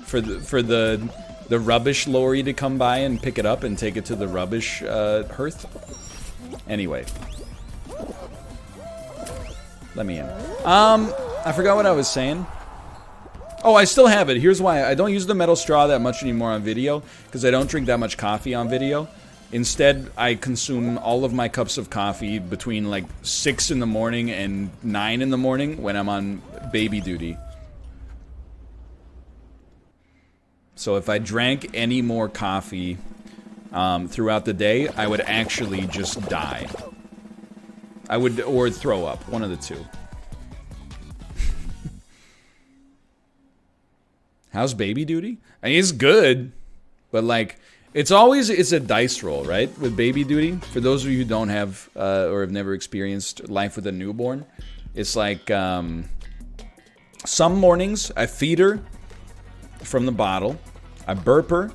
for the rubbish lorry to come by and pick it up and take it to the rubbish hearth. Anyway, let me in. I forgot what I was saying. Oh, I still have it. Here's why. I don't use the metal straw that much anymore on video because I don't drink that much coffee on video. Instead, I consume all of my cups of coffee between like 6 in the morning and 9 in the morning when I'm on baby duty. So if I drank any more coffee throughout the day, I would actually just die. I would, or throw up, one of the two. How's baby duty? I mean, it's good, but like, it's a dice roll, right? With baby duty. For those of you who don't have or have never experienced life with a newborn, it's like some mornings I feed her from the bottle, I burp her,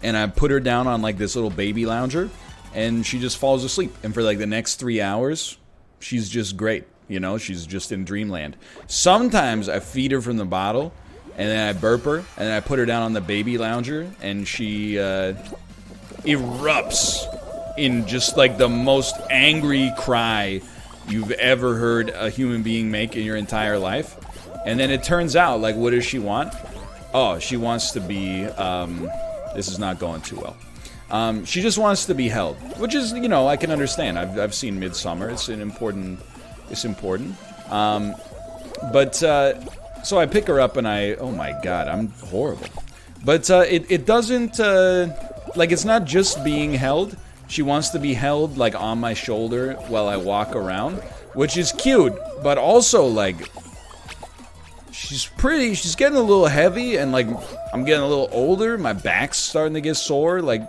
and I put her down on like this little baby lounger, and she just falls asleep. And for like the next 3 hours, she's just great. You know, she's just in dreamland. Sometimes I feed her from the bottle, and then I burp her, and then I put her down on the baby lounger, and she erupts in just like the most angry cry you've ever heard a human being make in your entire life. And then it turns out, like, what does she want? Oh, she wants to be, this is not going too well. She just wants to be held, which is, you know, I can understand. I've seen Midsummer. It's important. So I pick her up and oh my god, I'm horrible. But it doesn't, like, it's not just being held. She wants to be held, like, on my shoulder while I walk around, which is cute, but also, like, she's getting a little heavy, and, like, I'm getting a little older, my back's starting to get sore, like,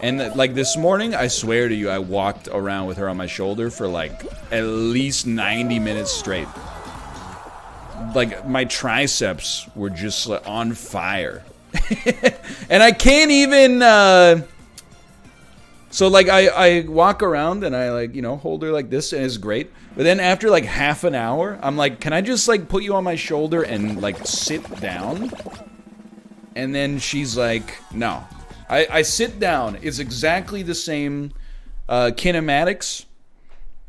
and, like, this morning, I swear to you, I walked around with her on my shoulder for, like, at least 90 minutes straight. Like, my triceps were just like, on fire. And I can't even, so, like, I walk around and I, like, you know, hold her like this, and it's great. But then after, like, half an hour, I'm like, can I just, like, put you on my shoulder and, like, sit down? And then she's like, no. I sit down. It's exactly the same kinematics.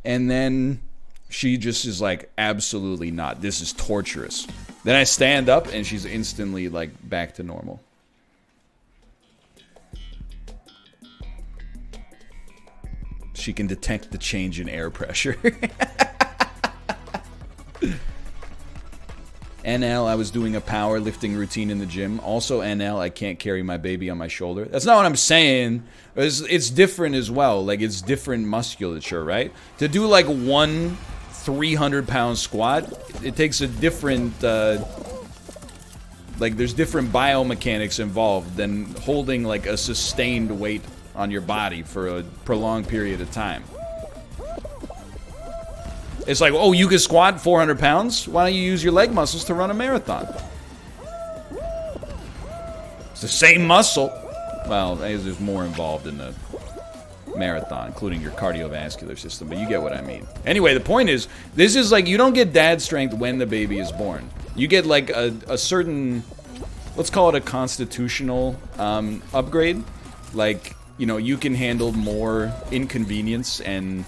And then she just is like, absolutely not. This is torturous. Then I stand up, and she's instantly, like, back to normal. She can detect the change in air pressure. NL, I was doing a powerlifting routine in the gym. Also, NL, I can't carry my baby on my shoulder. That's not what I'm saying. It's different as well. Like, it's different musculature, right? To do, like, one 300-pound squat, it takes a different, like, there's different biomechanics involved than holding, like, a sustained weight on your body for a prolonged period of time. It's like, oh, you can squat 400 pounds? Why don't you use your leg muscles to run a marathon? It's the same muscle. Well, there's more involved in the marathon, including your cardiovascular system, but you get what I mean. Anyway, the point is, this is like, you don't get dad strength when the baby is born. You get like a certain, let's call it a constitutional upgrade. Like, you know, you can handle more inconvenience and,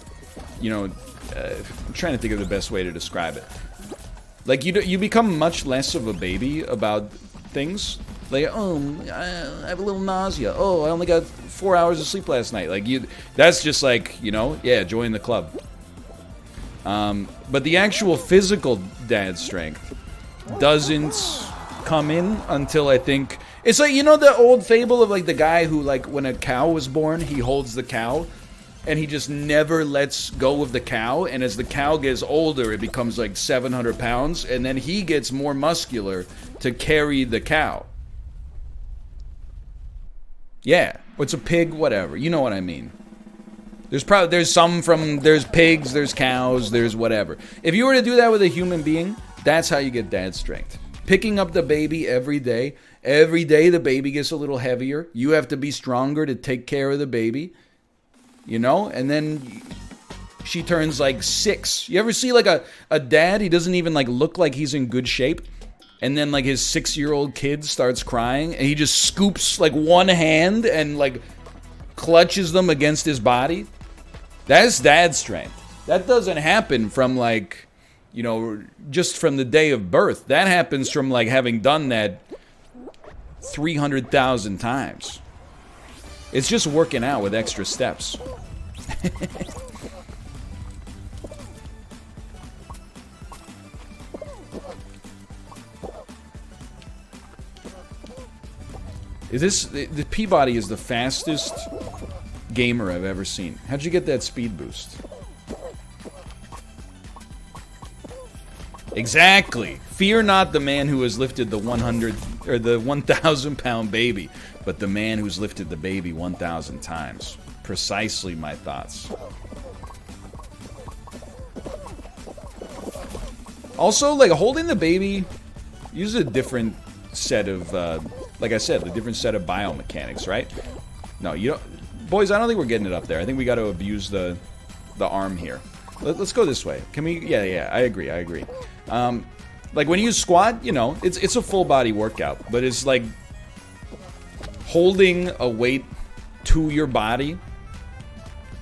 you know, I'm trying to think of the best way to describe it. Like, you become much less of a baby about things. Like, oh, I have a little nausea. Oh, I only got 4 hours of sleep last night. Like, that's just like, you know, yeah, join the club. But the actual physical dad strength doesn't come in until, I think, it's like, you know, the old fable of like the guy who, like, when a cow was born, he holds the cow and he just never lets go of the cow, and as the cow gets older, it becomes like 700 pounds, and then he gets more muscular to carry the cow. Yeah, it's a pig, whatever. You know what I mean. There's pigs, there's cows, there's whatever. If you were to do that with a human being, that's how you get dad strength. Picking up the baby every day the baby gets a little heavier. You have to be stronger to take care of the baby. You know, and then she turns like 6. You ever see like a dad? He doesn't even like look like he's in good shape. And then like his 6-year-old kid starts crying and he just scoops like one hand and like clutches them against his body. That's dad strength. That doesn't happen from like, you know, just from the day of birth. That happens from like having done that 300,000 times. It's just working out with extra steps. The Peabody is the fastest gamer I've ever seen. How'd you get that speed boost? Exactly. Fear not the man who has lifted the 100 or the 1,000 pound baby, but the man who's lifted the baby 1,000 times. Precisely my thoughts. Also, like, holding the baby uses a different set of, like I said, a different set of biomechanics, right? No, you don't, boys, I don't think we're getting it up there. I think we got to abuse the arm here. Let's go this way. Can we? Yeah, I agree. Like, when you squat, you know, it's a full body workout, but it's like holding a weight to your body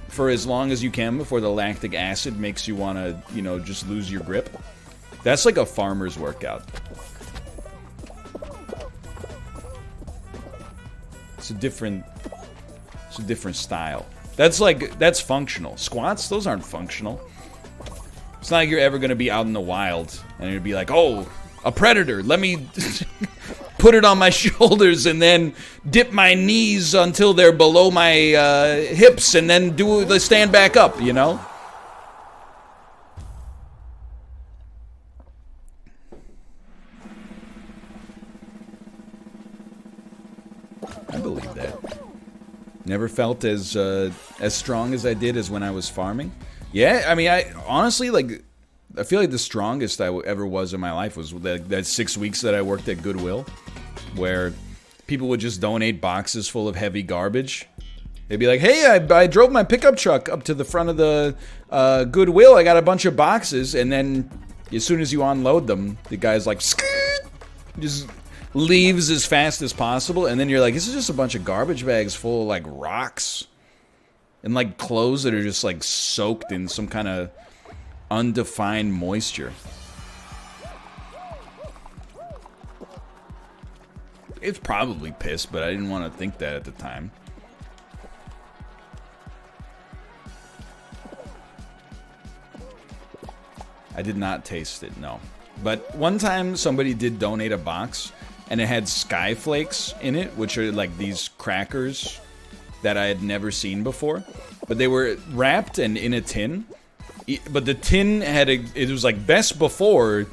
for as long as you can before the lactic acid makes you want to, you know, just lose your grip. That's like a farmer's workout. It's a different style. That's functional. Squats, those aren't functional. It's not like you're ever going to be out in the wild and you'd be like, oh, a predator, let me put it on my shoulders and then dip my knees until they're below my hips and then do the stand back up, you know? I believe that. Never felt as strong as I did as when I was farming. Yeah, I mean, I honestly, like, I feel like the strongest I ever was in my life was that 6 weeks that I worked at Goodwill, where people would just donate boxes full of heavy garbage. They'd be like, hey, I drove my pickup truck up to the front of the Goodwill. I got a bunch of boxes. And then as soon as you unload them, the guy's like, just leaves as fast as possible. And then you're like, this is just a bunch of garbage bags full of, like, rocks. And, like, clothes that are just, like, soaked in some kind of undefined moisture. It's probably piss, but I didn't want to think that at the time. I did not taste it, no. But one time somebody did donate a box, and it had sky flakes in it, which are like these crackers that I had never seen before. But they were wrapped and in a tin. But the tin had it was like best before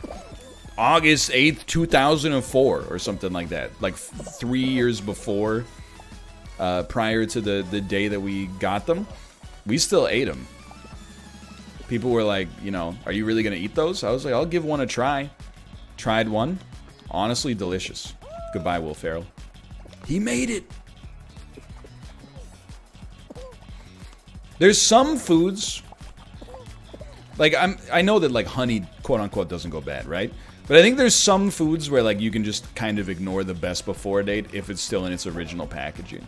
August 8th, 2004 or something like that. Like 3 years before, prior to the day that we got them. We still ate them. People were like, you know, are you really going to eat those? I was like, I'll give one a try. Tried one. Honestly, delicious. Goodbye, Will Ferrell. He made it. There's some foods, like I know that like honey, quote unquote, doesn't go bad, right? But I think there's some foods where like you can just kind of ignore the best before date if it's still in its original packaging.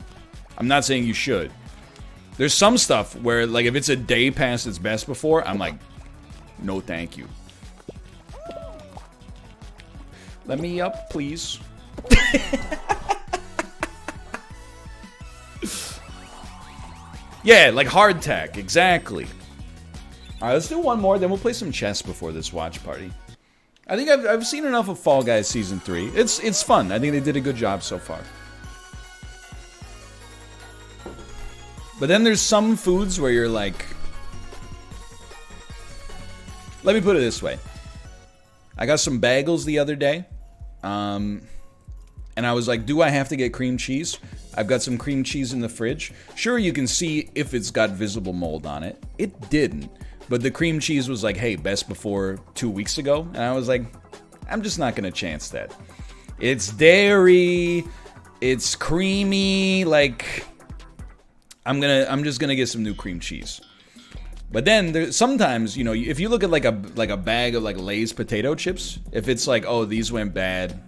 I'm not saying you should. There's some stuff where like if it's a day past its best before, I'm like, no thank you. Let me up, please. Yeah, like hardtack, exactly. Alright, let's do one more, then we'll play some chess before this watch party. I think I've seen enough of Fall Guys Season 3. It's fun. I think they did a good job so far. But then there's some foods where you're like... Let me put it this way. I got some bagels the other day. And I was like, do I have to get cream cheese? I've got some cream cheese in the fridge. Sure, you can see if it's got visible mold on it. It didn't. But the cream cheese was like, hey, best before 2 weeks ago. And I was like, I'm just not going to chance that. It's dairy. It's creamy. Like, I'm just going to get some new cream cheese. But then there's sometimes, you know, if you look at like a bag of like Lay's potato chips, if it's like, oh, these went bad,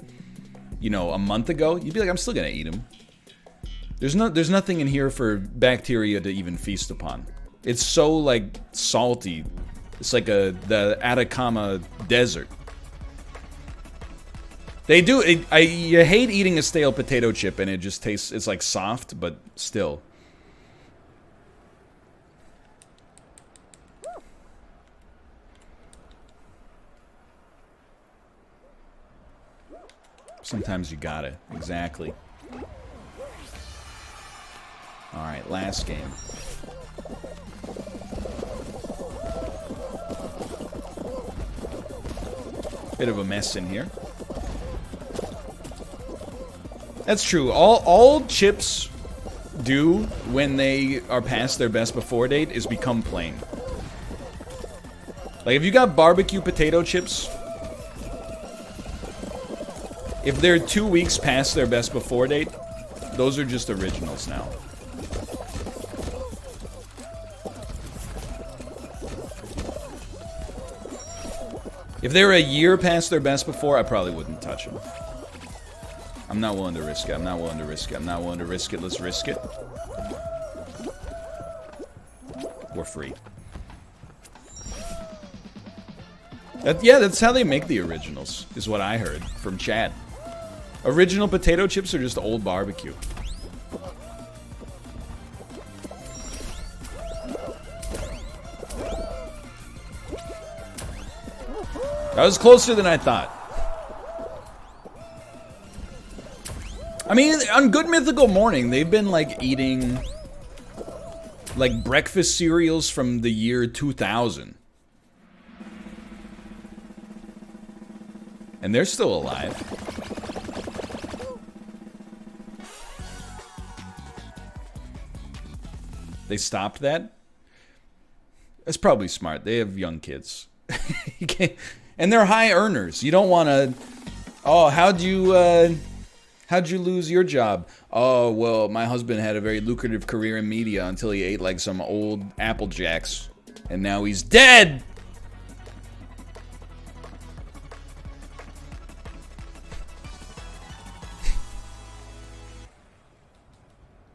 you know, a month ago, you'd be like, I'm still going to eat them. There's nothing in here for bacteria to even feast upon. It's so like salty. It's like the Atacama desert. They do. You hate eating a stale potato chip and it just tastes. It's like soft, but still. Sometimes you got it. Exactly. All right, last game. Bit of a mess in here. That's true. All chips do when they are past their best before date is become plain. Like if you got barbecue potato chips, if they're 2 weeks past their best before date, those are just originals now. If they were a year past their best before, I probably wouldn't touch them. I'm not willing to risk it. I'm not willing to risk it. I'm not willing to risk it. Let's risk it. We're free. Yeah, that's how they make the originals, is what I heard from chat. Original potato chips are just old barbecue. That was closer than I thought. I mean, on Good Mythical Morning, they've been, like, eating, like, breakfast cereals from the year 2000. And they're still alive. They stopped that? That's probably smart. They have young kids. You can't... And they're high earners. You don't want to... Oh, how'd you lose your job? Oh, well, my husband had a very lucrative career in media until he ate like some old Apple Jacks. And now he's dead!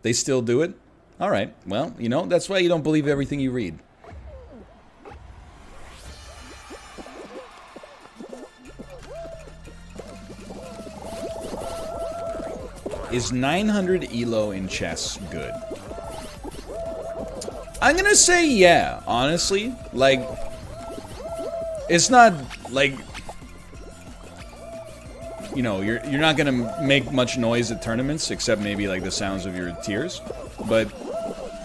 They still do it? Alright, well, you know, that's why you don't believe everything you read. Is 900 ELO in chess good? I'm gonna say yeah, honestly. Like, It's not like, you know, you're not gonna make much noise at tournaments except maybe like the sounds of your tears. But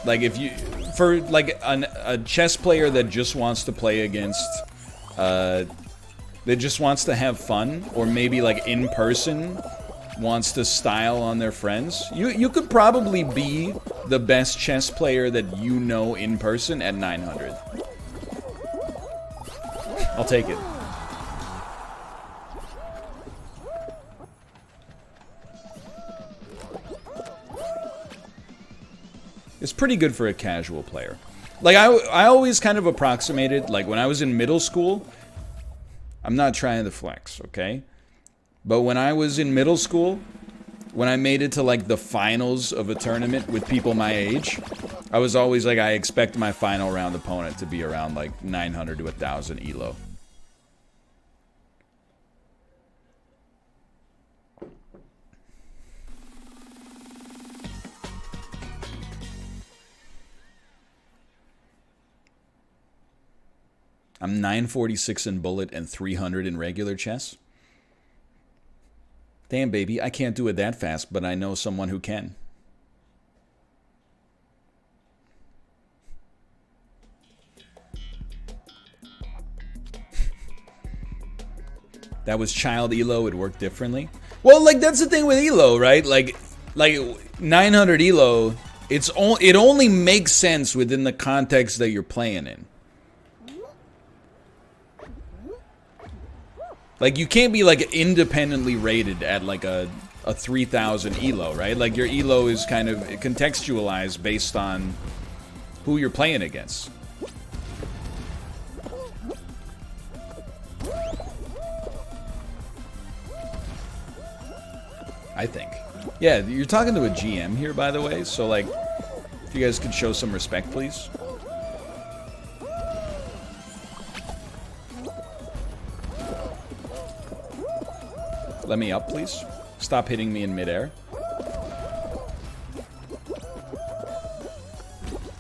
like if you, for like a chess player that just wants to play against, that just wants to have fun, or maybe like in person wants to style on their friends, you could probably be the best chess player that you know in person at 900. I'll take it. It's pretty good for a casual player. Like, I always kind of approximated, like, when I was in middle school, I'm not trying to flex, okay? But when I was in middle school, when I made it to, like, the finals of a tournament with people my age, I was always like, I expect my final round opponent to be around, like, 900 to 1,000 elo. I'm 946 in bullet and 300 in regular chess. Damn, baby, I can't do it that fast, but I know someone who can. That was child elo, it worked differently. Well, like, that's the thing with elo, right? Like 900 elo, it only makes sense within the context that you're playing in. Like, you can't be, like, independently rated at, like, a 3,000 elo, right? Like, your elo is kind of contextualized based on who you're playing against. I think. Yeah, you're talking to a GM here, by the way, so, like, if you guys could show some respect, please. Let me up, please. Stop hitting me in midair.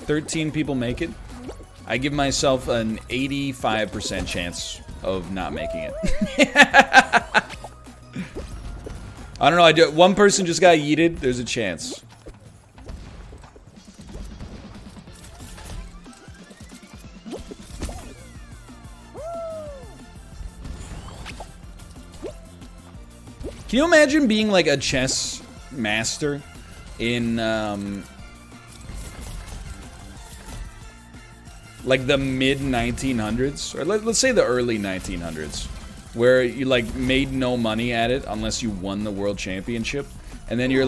13 people make it. I give myself an 85% chance of not making it. I don't know. One person just got yeeted. There's a chance. Can you imagine being like a chess master in like the mid 1900s, or let's say the early 1900s, where you like made no money at it unless you won the world championship, and then you're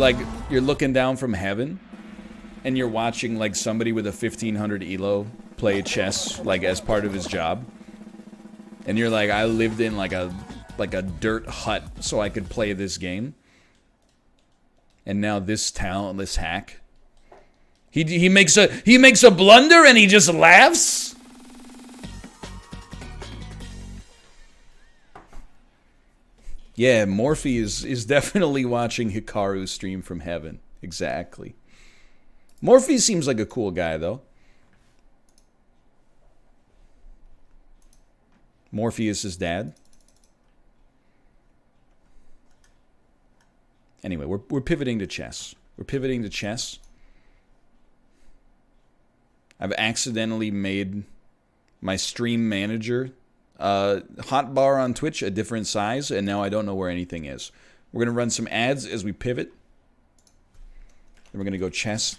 looking down from heaven and you're watching like somebody with a 1500 elo play chess like as part of his job, and you're like, I lived in like a dirt hut so I could play this game. And now this talentless hack. He makes a blunder and he just laughs? Yeah, Morphe is definitely watching Hikaru stream from heaven. Exactly. Morphe seems like a cool guy, though. Morphe is his dad. Anyway, we're pivoting to chess. We're pivoting to chess. I've accidentally made my stream manager hotbar on Twitch a different size, and now I don't know where anything is. We're going to run some ads as we pivot. Then we're going to go chess.